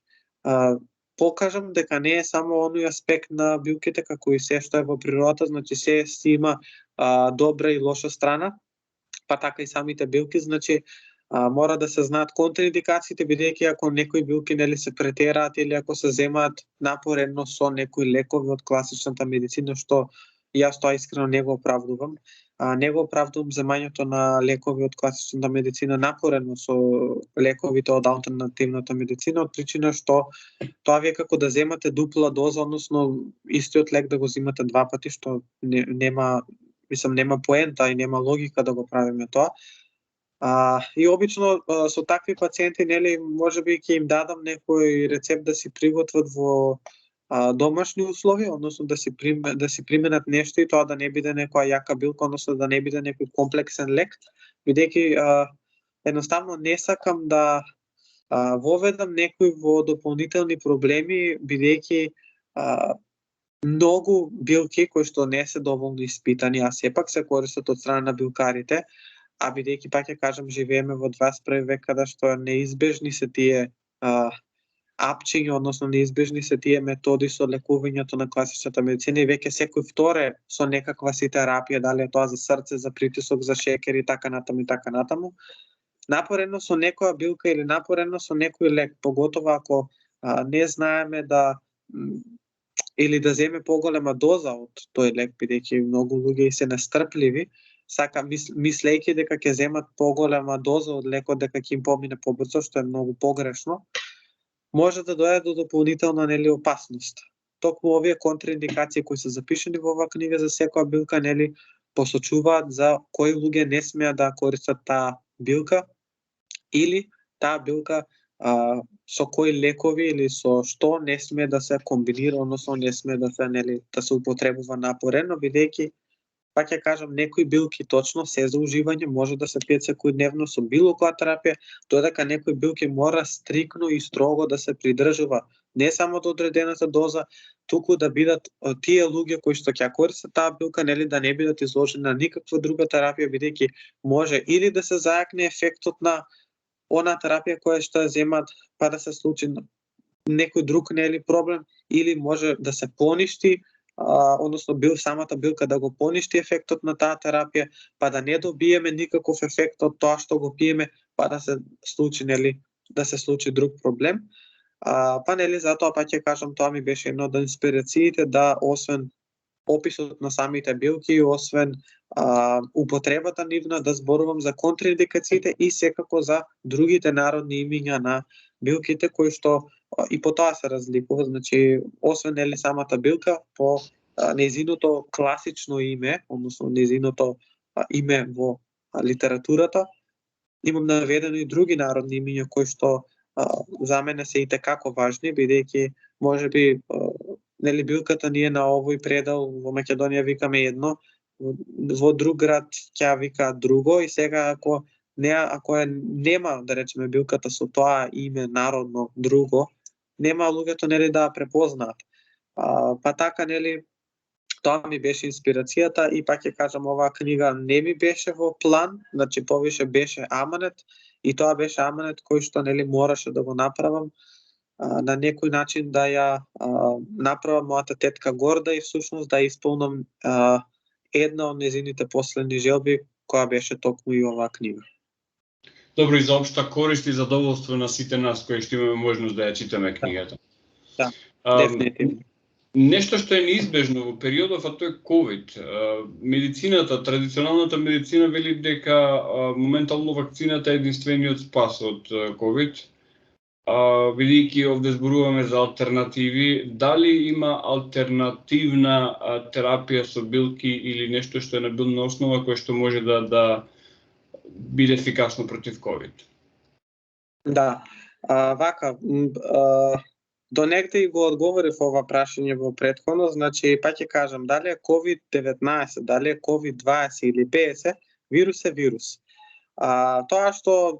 покажам дека не е само оној аспект на билките како и се што е во природата, значи се си има добра и лоша страна, па така и самите билки, значи мора да се знаат контраиндикациите, бидејќи ако некои билки нели се претераат или ако се земаат напоредно со некои лекови од класичната медицина, што јас тоа искрено не го оправдувам. Не го оправдувам земањето на лекови од класичната медицина напоредно со лековите од алтернативната медицина, од причина што тоа ви е како да земате дупла доза, односно истиот лек да го земате два пати, што нема поента и нема логика да го правиме тоа. И обично со такви пациенти, нели, можеби ќе им дадам некој рецепт да си приготват во домашни услови, односно да си применат нешто и тоа да не биде некоја јака билка, односно да не биде некој комплексен лек, бидејќи едноставно не сакам да воведам некои во дополнителни проблеми, бидејќи многу билки кои што не се доволно испитани, а сепак се користат од страна на билкарите, а бидејќи пак ќе кажам живееме во 21 век каде што неизбежни се тие апчиња, односно неизбежни се тие методи со лекувањето на класичната медицина и веќе секој вторе со некаква си терапија, дали е тоа за срце, за притисок, за шекер и така натаму. Напоредно со некоја билка или напоредно со некој лек, поготово ако не знаеме да или да земе поголема доза од тој лек, бидејќи многу луѓе се настрпливи, мислејќи дека ќе земат поголема доза од лекот, дека ќе им помине побрзо, што е многу погрешно, може да дојде до дополнителна опасност. Токму овие контраиндикации кои се запишани во оваа книга за секоја билка посочуваат за кои луѓе не смеат да користат таа билка или таа билка со кои лекови или со што не смее да се комбинира, односно не смее да се употребува напоредно, бидејќи пак ќе кажам, некои билки точно се за уживање, може да се пијат секојдневно со било која терапија, додека некои билки мора стрикно и строго да се придржува не само до одредената доза, туку да бидат тие луѓе кои што ќе користат таа билка, да не бидат изложени на никаква друга терапија, бидејќи може или да се зајакне ефектот на она терапија која што ја земат, па да се случи некој друг проблем, или може да се поништи, односно самата билка да го поништи ефектот на таа терапија, па да не добиеме никаков ефект од тоа што го пиеме, па да се случи друг проблем. Па затоа па ќе кажам, тоа ми беше една од инспирациите да освен описот на самите билки, освен употребата нивна, да зборувам за контраиндикациите и секако за другите народни имиња на билките кои што и по тоа се разликува, значи освен самата билка по нејзиното класично име, односно нејзиното име во литературата, имам наведено и други народни имиња кои што за мене се итекако важни, бидејќи можеби билката ние на овој предел во Македонија викаме едно, во друг град ќе вика друго, и сега ако нема, да речеме, билката со тоа име народно друго, нема луѓето да ја препознаат. Па така тоа ми беше инспирацијата и пак ќе кажам, оваа книга не ми беше во план, значи повише беше аманет, и тоа беше аманет кој што мораше да го направам на некој начин да ја направам мојата тетка горда и всушност да исполнам една од незините последни желби, која беше токму и оваа книга. Добро, и за општа корист и задоволство на сите нас кои што имаме можност да ја читаме книгата. Да, дефинитивно. Нешто што е неизбежно во периодов, а тоа е COVID. Медицината, традиционалната медицина вели дека моментално вакцината е единствениот спас од COVID. Бидејќи овде зборуваме за алтернативи, дали има алтернативна терапија со билки или нешто што е на билна основа кое што може да биде ефикасно против COVID? Да, вака, до негде и го одговорив ова прашање во претходно, значи па ќе кажам, дали е COVID-19, дали е COVID-20 или 50, вирус е вирус. Тоа што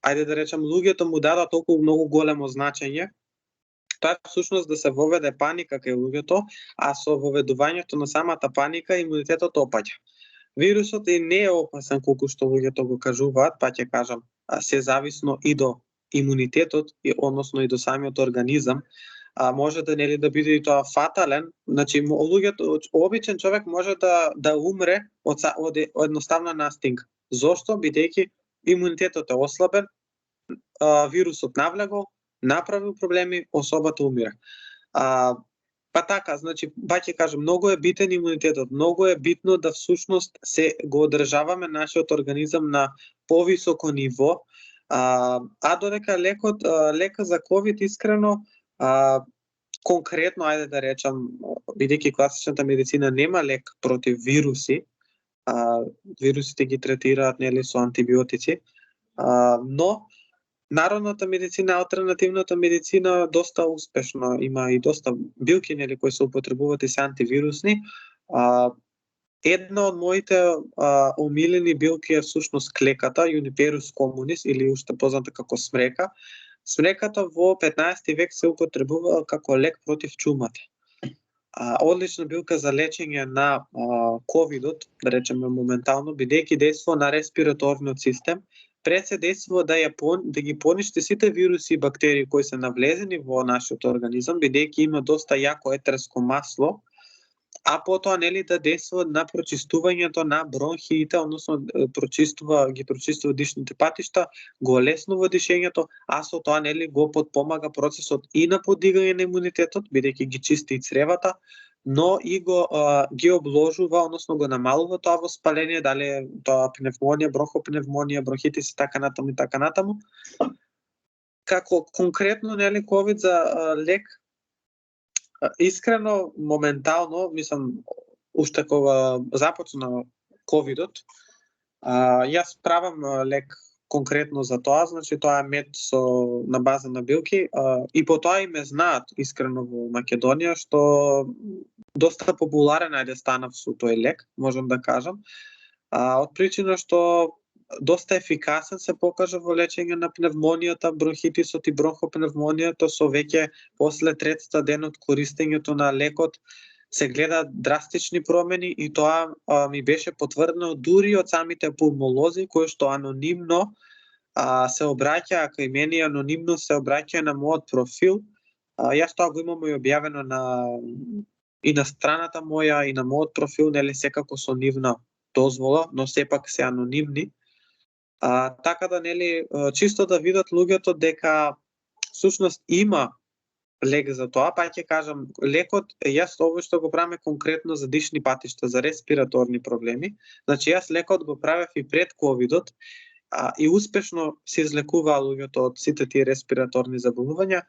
ајде да речем, луѓето му дадат толку многу големо значење, тоа е всушност да се воведе паника кај луѓето, а со воведувањето на самата паника имунитетот опаѓа. Вирусот и не е опасен колку што луѓето го кажуваат, па ќе кажам, се зависно и до имунитетот, односно и до самиот организам, може да биде и тоа фатален, значи луѓето, обичен човек може да умре од едноставна настинка. Зошто? Бидејќи имунитетот е ослабен, вирусот навлегол, направил проблеми, особата умира. Па така, значи, па ќе кажам, многу е битен имунитетот, многу е битно да всушност се го одржаваме нашиот организам на повисоко ниво, додека лека за COVID искрено, конкретно, ајде да речам, бидејќи класичната медицина нема лек против вируси, вирусите ги третираат со антибиотици, но народната медицина, алтернативната медицина доста успешно има и доста билки нели кои се употребуваат и се антивирусни. Една од моите омилени билки е всушност клеката, Juniperus communis или уште позната како смрека. Смреката во 15 век се употребува како лек против чумата. Одлична билка за лечење на ковидот, да речеме моментално, бидејќи дејствува на респираторниот систем, пред се дејствува да ги поништи сите вируси и бактерии кои се навлезени во нашиот организам, бидејќи има доста јако етерско масло, а потоа нели да дејствува на прочистувањето на бронхиите, односно ги прочистува дишните патишта, го олеснува дишењето, а со тоа нели го потпомага процесот и на подигање на имунитетот, бидејќи ги чисти и цревата, но и ги обложува, односно го намалува тоа воспаление, дали е тоа пневмонија, бронхопневмонија, бронхитис и така натаму. Како конкретно нели ковид за лек, искрено, моментално, мислам, уште кога започна ковидот, јас правам лек конкретно за тоа, значи тоа е мед на база на билки, и по тоа и ме знаат искрено во Македонија, што доста популарен станав со тој лек, можам да кажам, од причина што доста ефикасен се покажа во лечење на пневмонијата, бронхитисот и бронхопневмонијата, со веќе после третата ден од користењето на лекот се гледаат драстични промени и тоа ми беше потврдено дури од самите пулмолози кои што анонимно се обраќаа кај мене, анонимно се обраќаа на мојот профил. Јас тоа го имам и објавено и на страната моја и на мојот профил, нели секако со нивна дозвола, но сепак се анонимни. Така да нели чисто да видат луѓето дека всушност има лек за тоа, па ќе кажам, лекот јас ово што го правиме конкретно за дишни патишта, за респираторни проблеми. Значи јас лекот го правев и пред ковидот, и успешно се излекуваа луѓето од сите тие респираторни заболувања.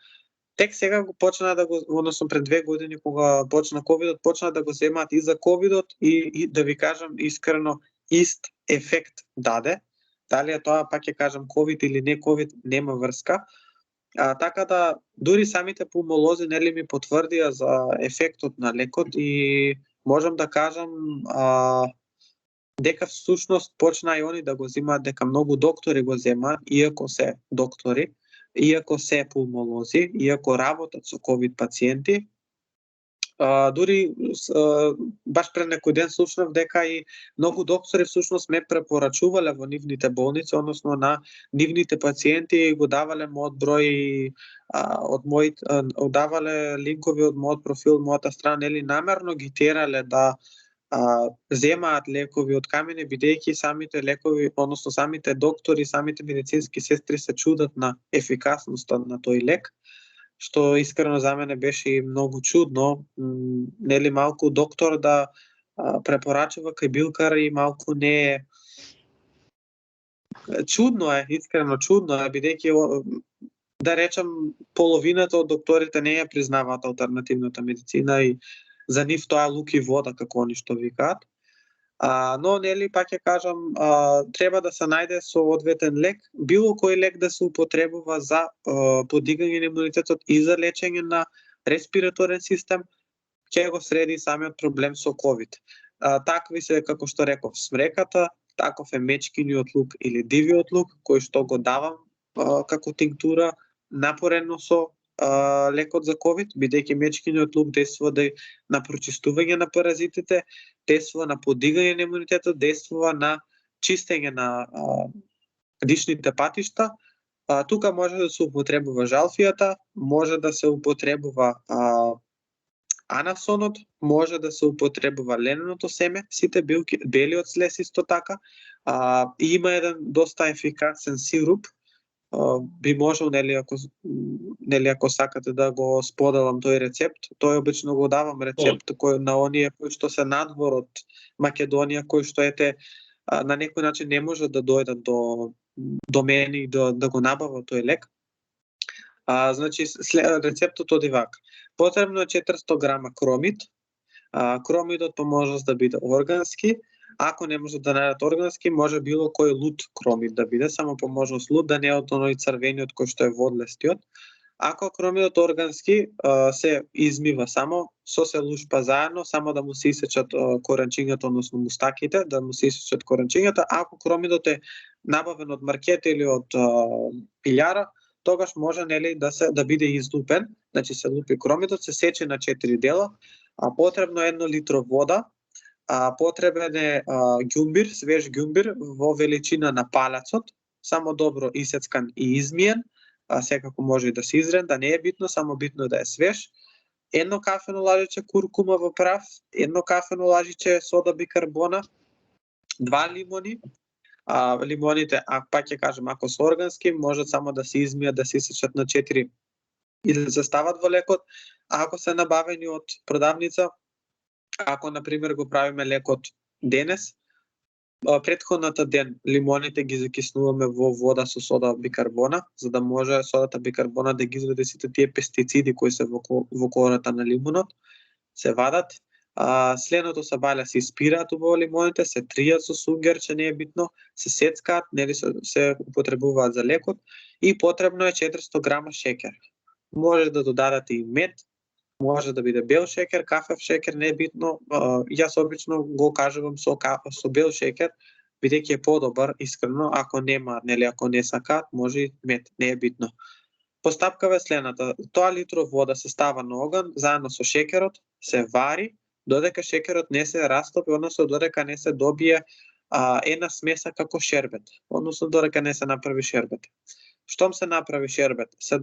Тек сега го почна да го, односно пред 2 години кога почна ковидот, почна да го земаат и за ковидот и да ви кажам искрено ист ефект даде. Дали е тоа, пак ќе кажам, ковид или не ковид, нема врска. Така да, дури самите пулмолози нели ми потврдија за ефектот на лекот и можам да кажам дека всушност почна и они да го земаат, дека многу доктори го земаат, иако се доктори, иако се пулмолози, иако работат со ковид пациенти. Дури баш пред некој ден слушнав дека и многу доктори всушност ме препорачувале во нивните болници, односно на нивните пациенти го давале мојот број давале линкови од мојот профил, мојата страна, нели намерно ги терале да земаат лекови од камене, бидејќи самите лекови, односно самите доктори, самите медицински сестри се чудат на ефикасноста на тој лек, што искрено за мене беше и многу чудно, нели малку доктор да препорачува кај билкар и малку не е чудно е, искрено чудно е, бидејќи да речам половината од докторите не ја признаваат алтернативната медицина и за нив тоа е лук и вода, како они што викаат. Но нели пак ќе кажам, треба да се најде соодветен лек, било кој лек да се употребува за подигање на имунитетот и за лечење на респираторен систем, ќе го среди самиот проблем со ковид. Такви се, како што реков, смреката, таков е мечкиниот лук или дивиот лук, кој што го давам како тинктура напорено со лекот за ковид, бидејќи мечкиниот лук дејствува на прочистување на паразитите, дејствува на подигање на имунитетот, дејствува на чистење на дишните патишта. Тука може да се употребува жалфијата, може да се употребува анасонот, може да се употребува лененото семе, сите билки, белиот слез исто така. Има еден доста ефикасен сируп, би можел, нели ако сакате да го споделам тој рецепт, тој обично го давам рецепт кој на оние кои што се надвор од Македонија, кои што на некој начин не може да дојдат до мене и да го набават тој лек. Значи рецептот оди вака. Потребно е 400 грама кромид. Кромидот по можност да биде органски. Ако не може да најдат органски, може било кој лут кромид да биде, само по можност лут, да не е од оној црвениот кој што е водлестиот. Ако кромидот органски се измива само, со се лушпа заедно, само да му се исечат коренчињата, односно мустаките, да му се исечат коренчињата. Ако кромидот е набавен од маркет или од пилјара, тогаш може да биде излупен, значи се лупи кромидот, се сече на 4 дела, а потребно е 1 литро вода, потребен е ѓумбир, свеж ѓумбир во величина на палецот, само добро исецкан и измиен, секако може и да се изрен, да не е битно, само битно е да е свеж. 1 кафено лажиче куркума во прав, 1 кафено лажиче сода бикарбона, 2 лимони. Лимоните, пак ќе кажем, ако се органски, можат само да се измијат, да се исечат на 4 и да се стават во лекот. Ако се набавени од продавница, ако на пример го правиме лекот денес, претходната ден лимоните ги закиснуваме во вода со сода бикарбона, за да може содата бикарбона да ги изведе сите тие пестициди кои се во кората на лимонот, се вадат. Следното се балја се испираат во лимоните, се тријат со сунгер, че не е битно, се сецкаат, нели се употребуваат за лекот и потребно е 400 грама шеќер. Може да додадете и мед, може да биде бел шеќер, кафев шеќер, не е битно. Јас обично го кажувам со бел шеќер, бидејќи е подобар, искрено. Ако нема, нели, ако не сакаат, може и мед, не е битно. Постапкава е следната: тоа литро вода се става на оган заедно со шеќерот, се вари додека шеќерот не се растопи, односно додека не се добие една смеса како шербет, односно додека не се направи шербет. Штом се направи шербет, се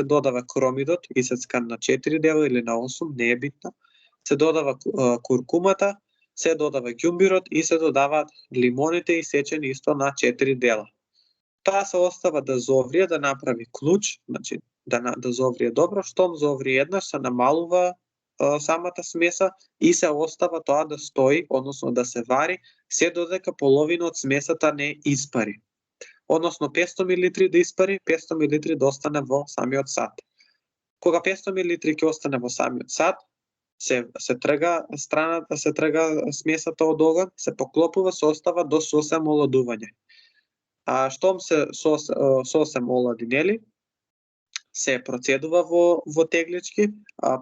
додава кромидот, исецкан на 4 дела или на 8, не е битно. Се додава куркумата, се додава ѓумбирот и се додаваат лимоните исечени исто на 4 дела. Тоа се остава да зоврие, да направи клуч, значи да зоврие добро. Штом зоврие еднаш, се намалува самата смеса и се остава тоа да стои, односно да се вари, се додека половина од смесата не испари. Односно 500 мл да испари, 500 мл да остане во самиот сад. Кога 500 мл ќе остане во самиот сад, се трга смесата од оган, се поклопува, се остава до сосем оладување. Штом се сосем олади, нели, се процедува во теглички.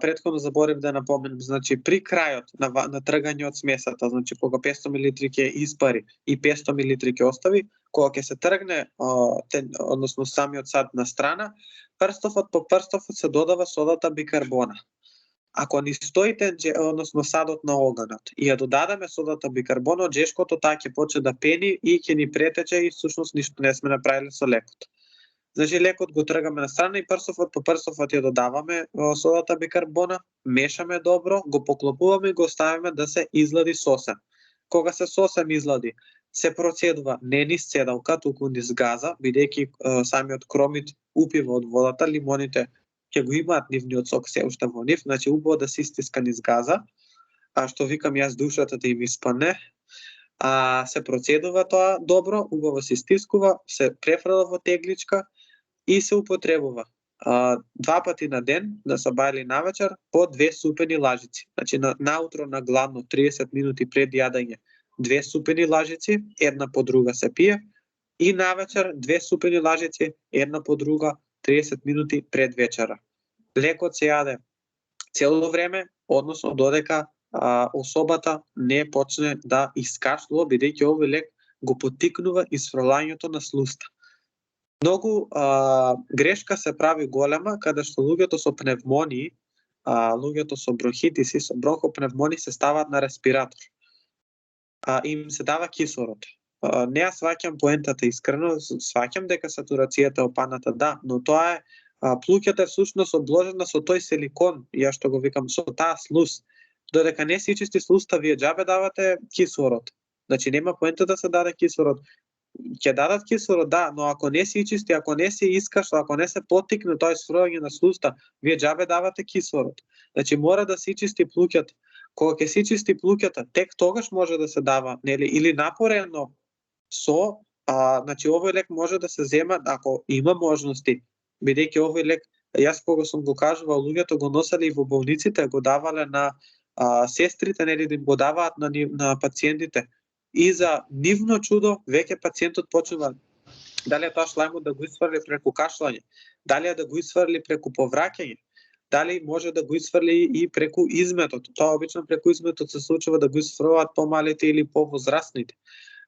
Претходно заборев да напоменам, значи при крајот на тргање од смесата, значи кога 500 мл ќе испари и 500 мл ќе остави, кога ќе се тргне, односно самиот сад на страна, прстовот по прстовот се додава содата бикарбона. Ако ни стои односно садот на оганот и ја додадеме содата бикарбона, од жешкото таа ќе почне да пени и ќе ни претече и всушност ништо не сме направиле со лекот. Значи лекот го тргаме на страна и прстовот по прстовот ја додаваме содата бикарбона, мешаме добро, го поклопуваме и го оставиме да се излади сосем. Кога се сосем излади, се процедува не низ седалка, туку низ газа, бидејќи самиот кромид упива од водата, лимоните ќе го имаат нивниот сок се уште во нив, значи убаво да се истиска низ газа, што викам јас душата да им испадне. Се процедува тоа добро, убаво се истискува, се префрла во тегличка и се употребува 2 пати на ден, да се бајли навечер, по 2 супени лажици. Значи наутро на гладно 30 минути пред јадење 2 супени лажици, една по друга се пие, и навечер 2 супени лажици, една по друга 30 минути пред вечера. Лекот се јаде цело време, односно додека особата не почне да искашлува, бидејќи овој лек го поттикнува исфрлањето на слуста. Многу грешка се прави голема каде што луѓето со пневмонии, луѓето со бронхитиси, со бронхопневмонии се ставаат на респиратор. Им се дава кислород. Не ја сваќам поентата искрено, сваќам дека сатурацијата е опаната, да, но тоа е плуќата е всушност обложена со тој силикон, ја што го викам, со таа слуз. Додека не се чисти слуста, вие џабе давате кислород. Значи нема поента да се даде кислород. Ќе дадат кислород, да, но ако не се чисти, ако не се искашла, ако не се поттикне тоа исфрлање на слуста, вие џабе давате кислород. Значи мора да се чисти плуќата. Кога ќе се чисти плуќата, тек тогаш може да се дава, нели, или напорено со, значи овој лек може да се зема ако има можности, бидејќи овој лек, јас кога сум го кажувал, луѓето го носели и во болниците, го давале на сестрите, нели, да им го даваат на пациентите. и за нивно чудо веќе пациентот почнува дали е тоа шлаймот да го исфрли преку кашлање, дали е да го исфрли преку повраќање, дали може да го исфрли и преку изметот. Тоа обично преку изметот се случува да го исфрлаат помалите или повозрастните.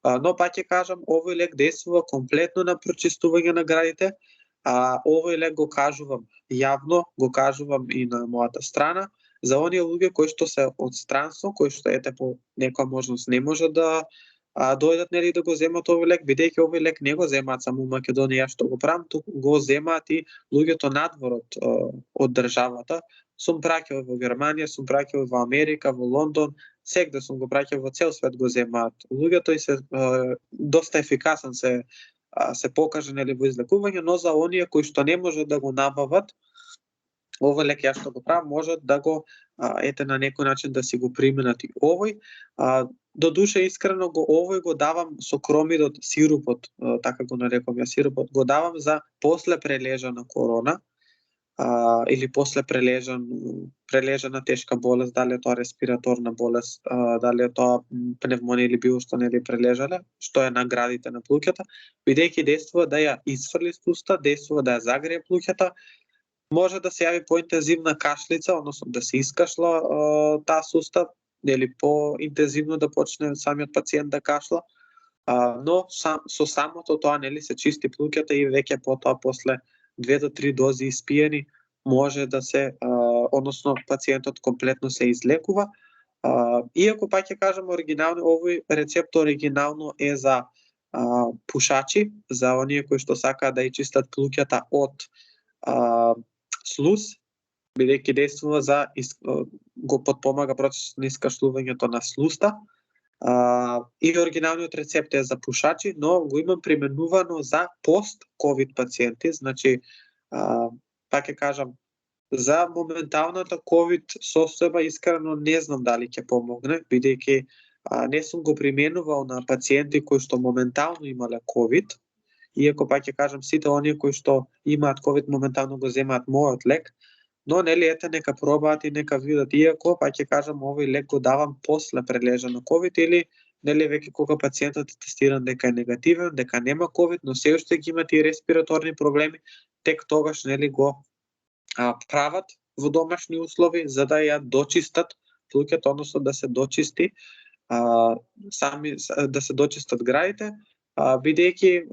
Но пак ќе кажам, овој лек действува комплетно на прочистување на градите, овој лек го кажувам јавно, го кажувам и на мојата страна, за оние луѓе кои што се од странство, кои што ете по некоја можност не може да дојдат нели да го земат овој лек, бидејќи овој лек не го земаат само у Македонија што го правам, туку го земаат и луѓето надвор од државата. Сум праќал во Германија, сум праќал во Америка, во Лондон, сегде сум го праќал, во цел свет го земаат луѓето и се доста ефикасен се покаже нели во излекување, но за оние кои што не можат да го набават, овој лек ја што го правам, можат да го ете на некој начин да си го применат и овој. До душа искрено овој го давам со кромидот, сирупот, така го нарекувам ја сирупот, го давам за после прележана корона, или после прележана тешка болест, дали е тоа респираторна болест, дали е тоа пневмонија или било што нели прележале, што е на градите на плуќата, бидејќи действува да ја исфрли уста, действува да ја загрее плуќата, може да се јави поинтензивна кашлица, односно да се искашла таа сустав, нели поинтензивно да почне самиот пациент да кашла, но со самото тоа нели се чисти плуќата и веќе потоа после 2 до 3 дози испиени може да се, односно пациентот комплетно се излекува. Иако пак ќе кажам оригинално, овој рецепт оригинално е за пушачи, за оние кои што сакаат да ја чистат плуќата од слуз, бидејќи действува за го потпомага процесот на искашлувањето на слуста. И оригиналниот рецепт е за пушачи, но го имам применувано за пост-ковид пациенти, значи пак ќе кажам, за моменталната ковид состојба искрено не знам дали ќе помогне, бидејќи не сум го применувал на пациенти кои што моментално имале ковид, иако пак ќе кажам сите оние кои што имаат ковид моментално го земаат мојот лек, но нели ете нека пробаат и нека видат, иако пак ќе кажам овој лек го давам после прележано ковид или нели веќе кога пациентот е тестиран дека е негативен, дека нема ковид, но се уште ги има тие респираторни проблеми, тек тогаш нели го прават во домашни услови за да ја дочистат плуќата, односно да се дочисти сами да се дочистат градите, бидејќи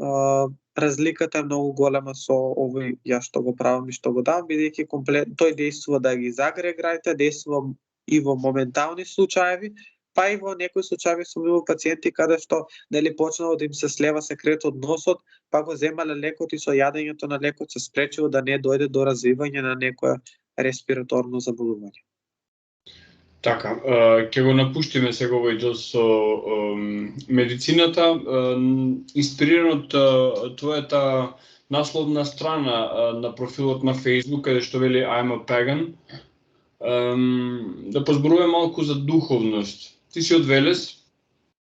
разликата е многу голема со овој ја што го правам и што го давам, бидејќи тој действува да ги загрее градите, действува и во моментални случаи, па и во некои случаи сум имал пациенти каде што нели почнало да им се слева секрет од носот, па го земале лекот и со јадењето на лекот се спречило да не дојде до развивање на некое респираторно заболување. Така, ќе го напуштиме сега овој дел со медицината. Инспириран од твојата насловна страна на профилот на Facebook, каде што вели I'm a pagan, да позборуваме малку за духовност. Ти си од Велес,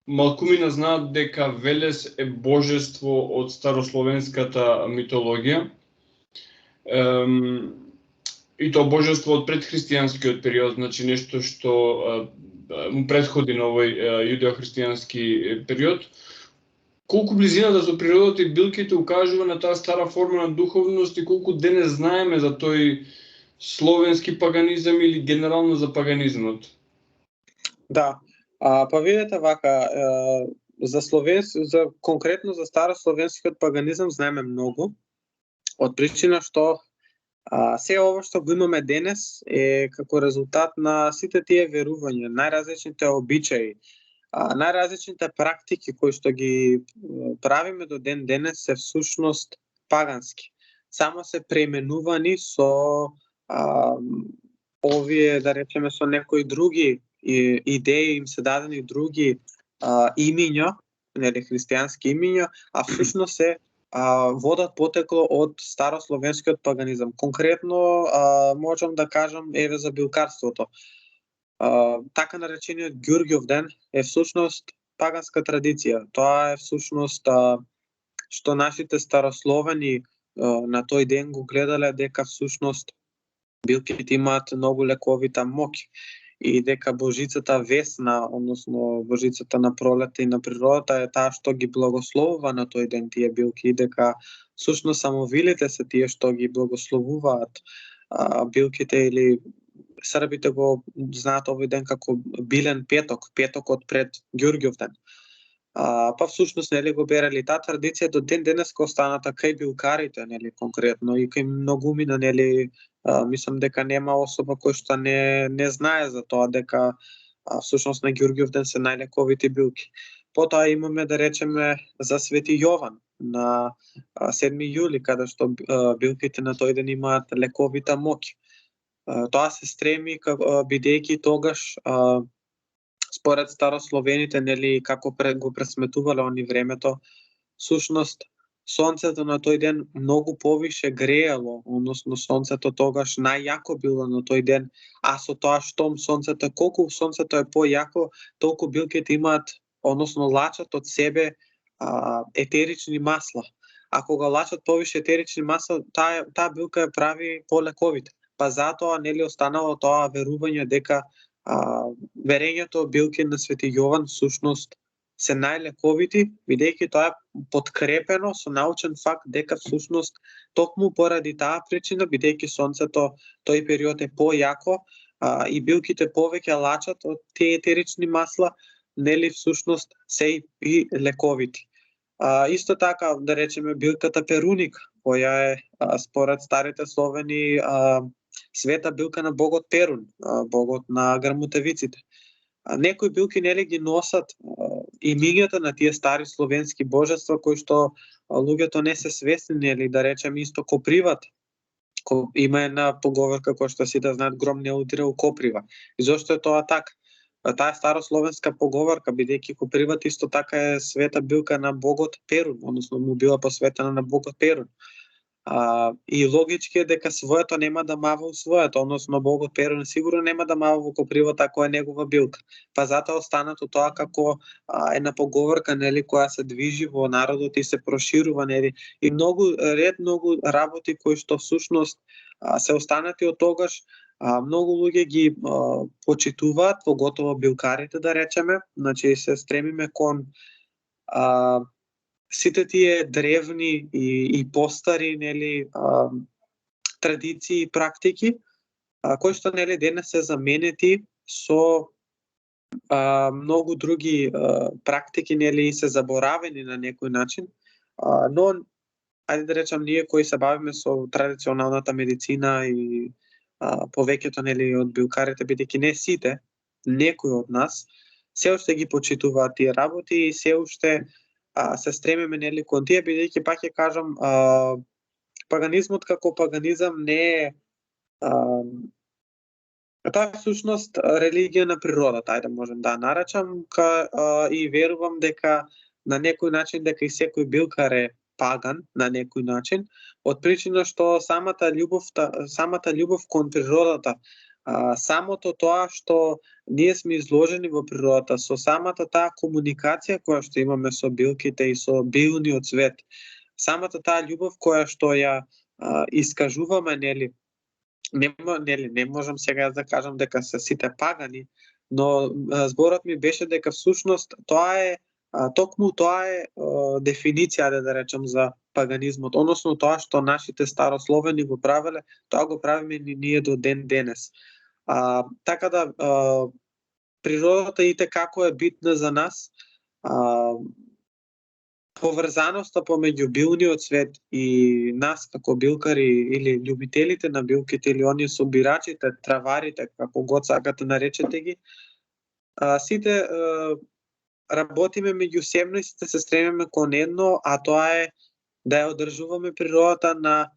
малкумина знаат дека Велес е божество од старословенската митологија. И тоа божество од предхристијанскиот период, значи нешто што му претходи на овој јудео-христијански период. Колку близината со природата и билките укажува на таа стара форма на духовност и колку денес знаеме за тој словенски паганизам или генерално за паганизмот? Да, па видете вака, за конкретно за старословенскиот паганизам знаеме многу, од причина што се ово што го имаме денес е како резултат на сите тие верувања, најразличните обичаи, најразличните практики кои што ги правиме до ден денес се всушност пагански. Само се преименувани со овие, да речеме, со некои други идеи, им се дадени други имиња, нели христијански имиња, а всушност се водат потекло од старословенскиот паганизам. Конкретно можам да кажам еве за билкарството. Така наречениот Ѓурѓов ден е всушност паганска традиција. Тоа е всушност што нашите старословени на тој ден го гледале дека всушност билките имаат многу лековита моќ. и дека божицата Весна, односно божицата на пролета и на природата е таа што ги благословува на тој ден тие билки, и дека всушност само вилите се тие што ги благословуваат билките, или србите го знаат овој ден како билен петок, петокот пред Ѓурѓов ден. Па всушност нели го берали таа традиција до ден денес ко останата кај билкарите, нели конкретно, и кај многумина, нели мислам дека нема особа кој што не знае за тоа дека всушност на Ѓурѓов ден се најлековити билки. Потоа имаме, да речеме, за Свети Јован на 7 јули, каде што билките на тој ден имаат лековита моќ. Тоа се стреми бидејќи тогаш според старословените, нели, како го пресметувале они времето, всушност сонцето на тој ден многу повише греело, односно сонцето тогаш најјако било на тој ден, а со тоа штом сонцето, колку сонцето е појако, толку билките имаат, односно лачат од себе етерични масла. А кога лачат повише етерични масла, таа билка ја прави полековита. Па затоа, нели, останало тоа верување дека верењето билки на Свети Јован всушност се најлековити, бидејќи тоа е подкрепено со научен факт дека всушност токму поради таа причина, бидејќи сонцето тој период е појако и билките повеќе лачат од тие етерични масла, нели всушност се и лековити. Исто така, да речеме, билката перуника, која е според старите словени света билка на богот Перун, богот на грмотевиците. Некои билки, нели, ги носат имињата на тие стари словенски божества кои што луѓето не се свесни, нели, да речеме исто Копривата. Има една поговорка која што сите знаат, гром не удира у Коприва. И зошто е тоа така? Таа е старословенска поговорка, бидејќи Копривата исто така е света билка на богот Перун, односно му била посветена на богот Перун. И логички е дека своето нема да мава у своето, односно богот Перун сигурно нема да мава во Копривата ако е негова билка. Па затоа останато тоа како една поговорка, нели, која се движи во народот и се проширува, нели, и многу работи кои што всушност се останати од тогаш. Многу луѓе ги почитуваат, поготово билкарите, да речеме, значи се стремиме кон сите тие древни и постари, нели, традиции и практики, кои што, нели, денес се заменети со многу други практики, нели, и се заборавени на некој начин, но ајде да речам, ние кои се бавиме со традиционалната медицина и повеќето, нели, од билкарите, бидејќи не сите, некои од нас се уште ги почитуваат тие работи и се уште се стремиме, нели, кон тие, бидејќи, пак ќе кажам, паганизмот како паганизам не е тоа е всушност религија на природата, ајде можем да наречам, и верувам дека на некој начин дека и секој билкар е паган на некој начин, од причина што самата љубов кон природата, самото тоа што ние сме изложени во природата, со самата таа комуникација која што имаме со билките и со билниот свет, самата таа љубов која што ја искажуваме, нели, не можам сега да кажам дека се сите пагани, но зборот ми беше дека всушност тоа е токму тоа е дефиниција, да речем, за паганизмот, односно тоа што нашите старословени го правеле, тоа го правиме и ние до ден денес. Така да природата и како е битна за нас, поврзаноста помеѓу билниот свет и нас како билкари или љубителите на билките или оние собирачите, траварите, како год сакате наречете ги, сите работиме меѓусебно и сите се стремиме кон едно, а тоа е да ја одржуваме природата на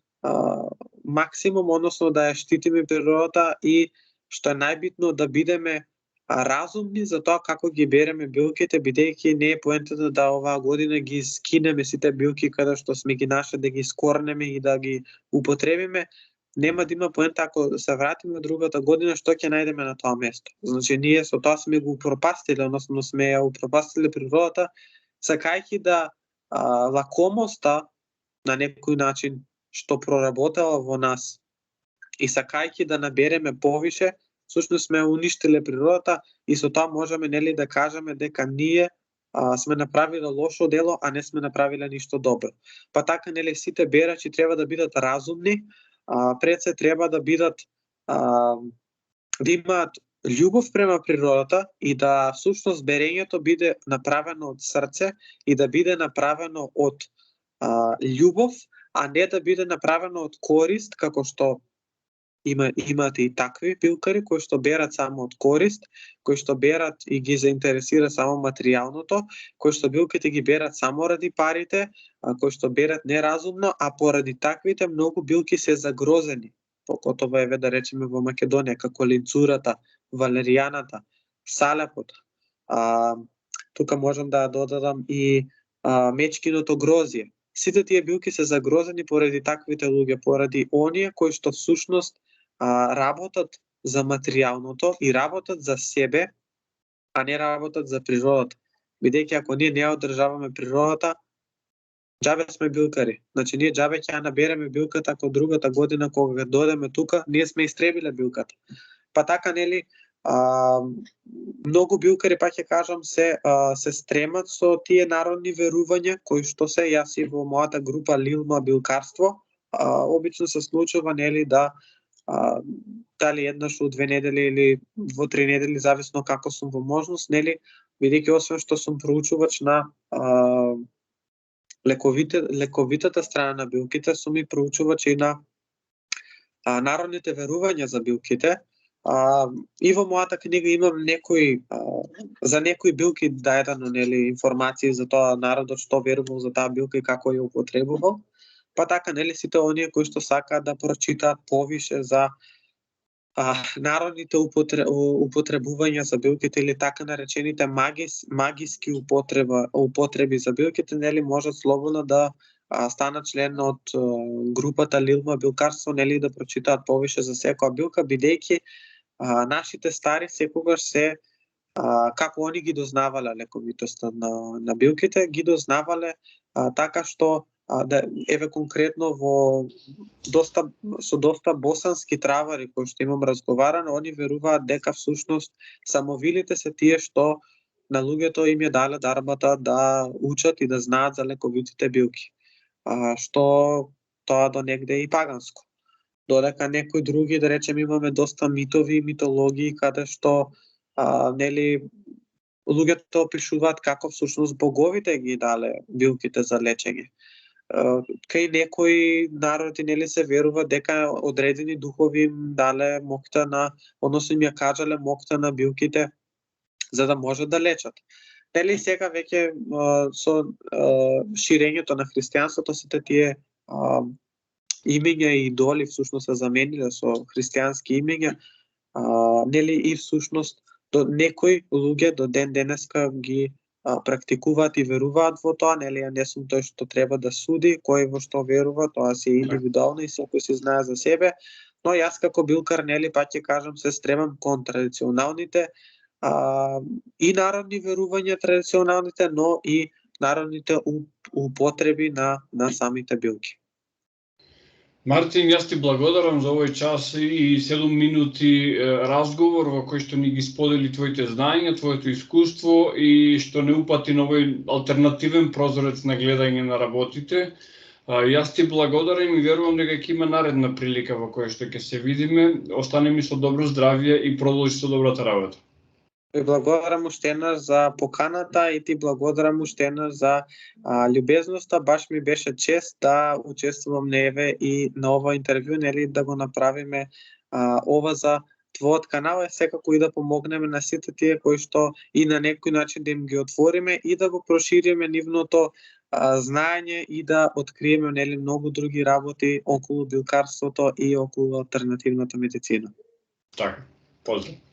максимум, односно да ја штитиме природата и што е најбитно да бидеме разумни за тоа како ги береме билките, бидејќи не е поентата да оваа година ги скинеме сите билки каде што сме ги нашли, да ги скорнеме и да ги употребиме. Нема да има поента ако се вратиме другата година, што ќе најдеме на тоа место. Значи ние со тоа сме го упропастиле, односно сме ја упропастиле природата, сакајќи да лакомоста на некој начин што проработела во нас и сакајќи да набереме повише, всушност сме уништиле природата и со тоа можеме нели да кажеме дека ние сме направиле лошо дело, а не сме направиле ништо добро. Па така нели сите берачи треба да бидат разумни, пред се треба да бидат да имаат љубов према природата и да всушност берењето биде направено од срце и да биде направено од љубов, а не да биде направено од корист, како што имате и такви билкари кои што берат само од корист, кои што берат и ги заинтересира само материјалното, кои што билките ги берат само ради парите, кои што берат неразумно, а поради таквите многу билки се загрозени. Покотово еве да речеме во Македонија, како линцурата, валеријаната, салепот. Тука можам да додадам и мечкиното грозје. Сите тие билки се загрозени поради таквите луѓе, поради оние кои што всушност работат за материјалното и работат за себе, а не работат за природата. Бидејќи ако ние не одржаваме природата, џабе сме билкари. Значи ние џабе ќе ја набереме билката ако другата година кога дојдеме тука, ние сме истребиле билката. Па така нели многу билкари, па ќе кажам, се стремат со тие народни верувања кои што се, јас и во мојата група Лилма билкарство, обично се случува нели да дали еднаш во 2 недели или во 3 недели, зависно како сум во можност, нели, бидејќи освен што сум проучувач на лековитата страна на билките, сум и проучувач и на народните верувања за билките. И во мојата книга имам за некои билки дајдено нели информации за тоа народот што верувал за таа билка и како ја употребувал. Па така нели сите оние кои што сакаат да прочитаат повише за народните употребувања за билките или така наречените магиски употреби за билките, нели можат слободно да станат член од групата Лилма билкарство, нели да прочитаат повише за секоја билка, бидејќи нашите стари секогаш се како они ги дознавале лековитоста на билките, ги дознавале така што еве конкретно со доста босански травари кои што имам разговарано, они веруваат дека всушност самовилите се тие што на луѓето им ја дале дарбата да учат и да знаат за лековитите билки. Што тоа до негде и паганско. Додека некои други, да речем, имаме доста митови и митологии каде што нели луѓето опишуваат како всушност боговите ги дале билките за лечење. Кај некои народи нели се верува дека одредени духови им дале моќта односно им ја кажале моќта на билките за да можат да лечат. Нели сега веќе со ширењето на христијанството сите тие имиња и идоли всушност се замениле со христијански имиња, нели и всушност до некои луѓе до ден денеска ги практикуваат и веруваат во тоа, нели ја не сум тој што треба да суди кој во што верува, тоа се индивидуално и секој си знае за себе, но јас како билкар нели па ќе кажам се стремам кон традиционалните и народни верувања традиционалните, но и народните употреби на самите билки. Мартин, јас ти благодарам за овој час и 7 минути разговор во кој што ни ги сподели твоите знаења, твоето искуство и што не упати на овој алтернативен прозорец на гледање на работите. Јас ти благодарам и верувам дека ќе има наредна прилика во која што ќе се видиме. Остане ми со добро здравје и продолжи со добрата работа. Ви благодарам уште еднаш за поканата и ти благодарам уште еднаш за љубезноста. Баш ми беше чест да учествувам неве и на ова интервју, нели да го направиме ова за твојот канал, секако и да помогнеме на сите тие кои што и на некој начин да им ги отвориме и да го прошириме нивното знаење и да откриеме нели многу други работи околу билкарството и околу алтернативната медицина. Така, поздрав.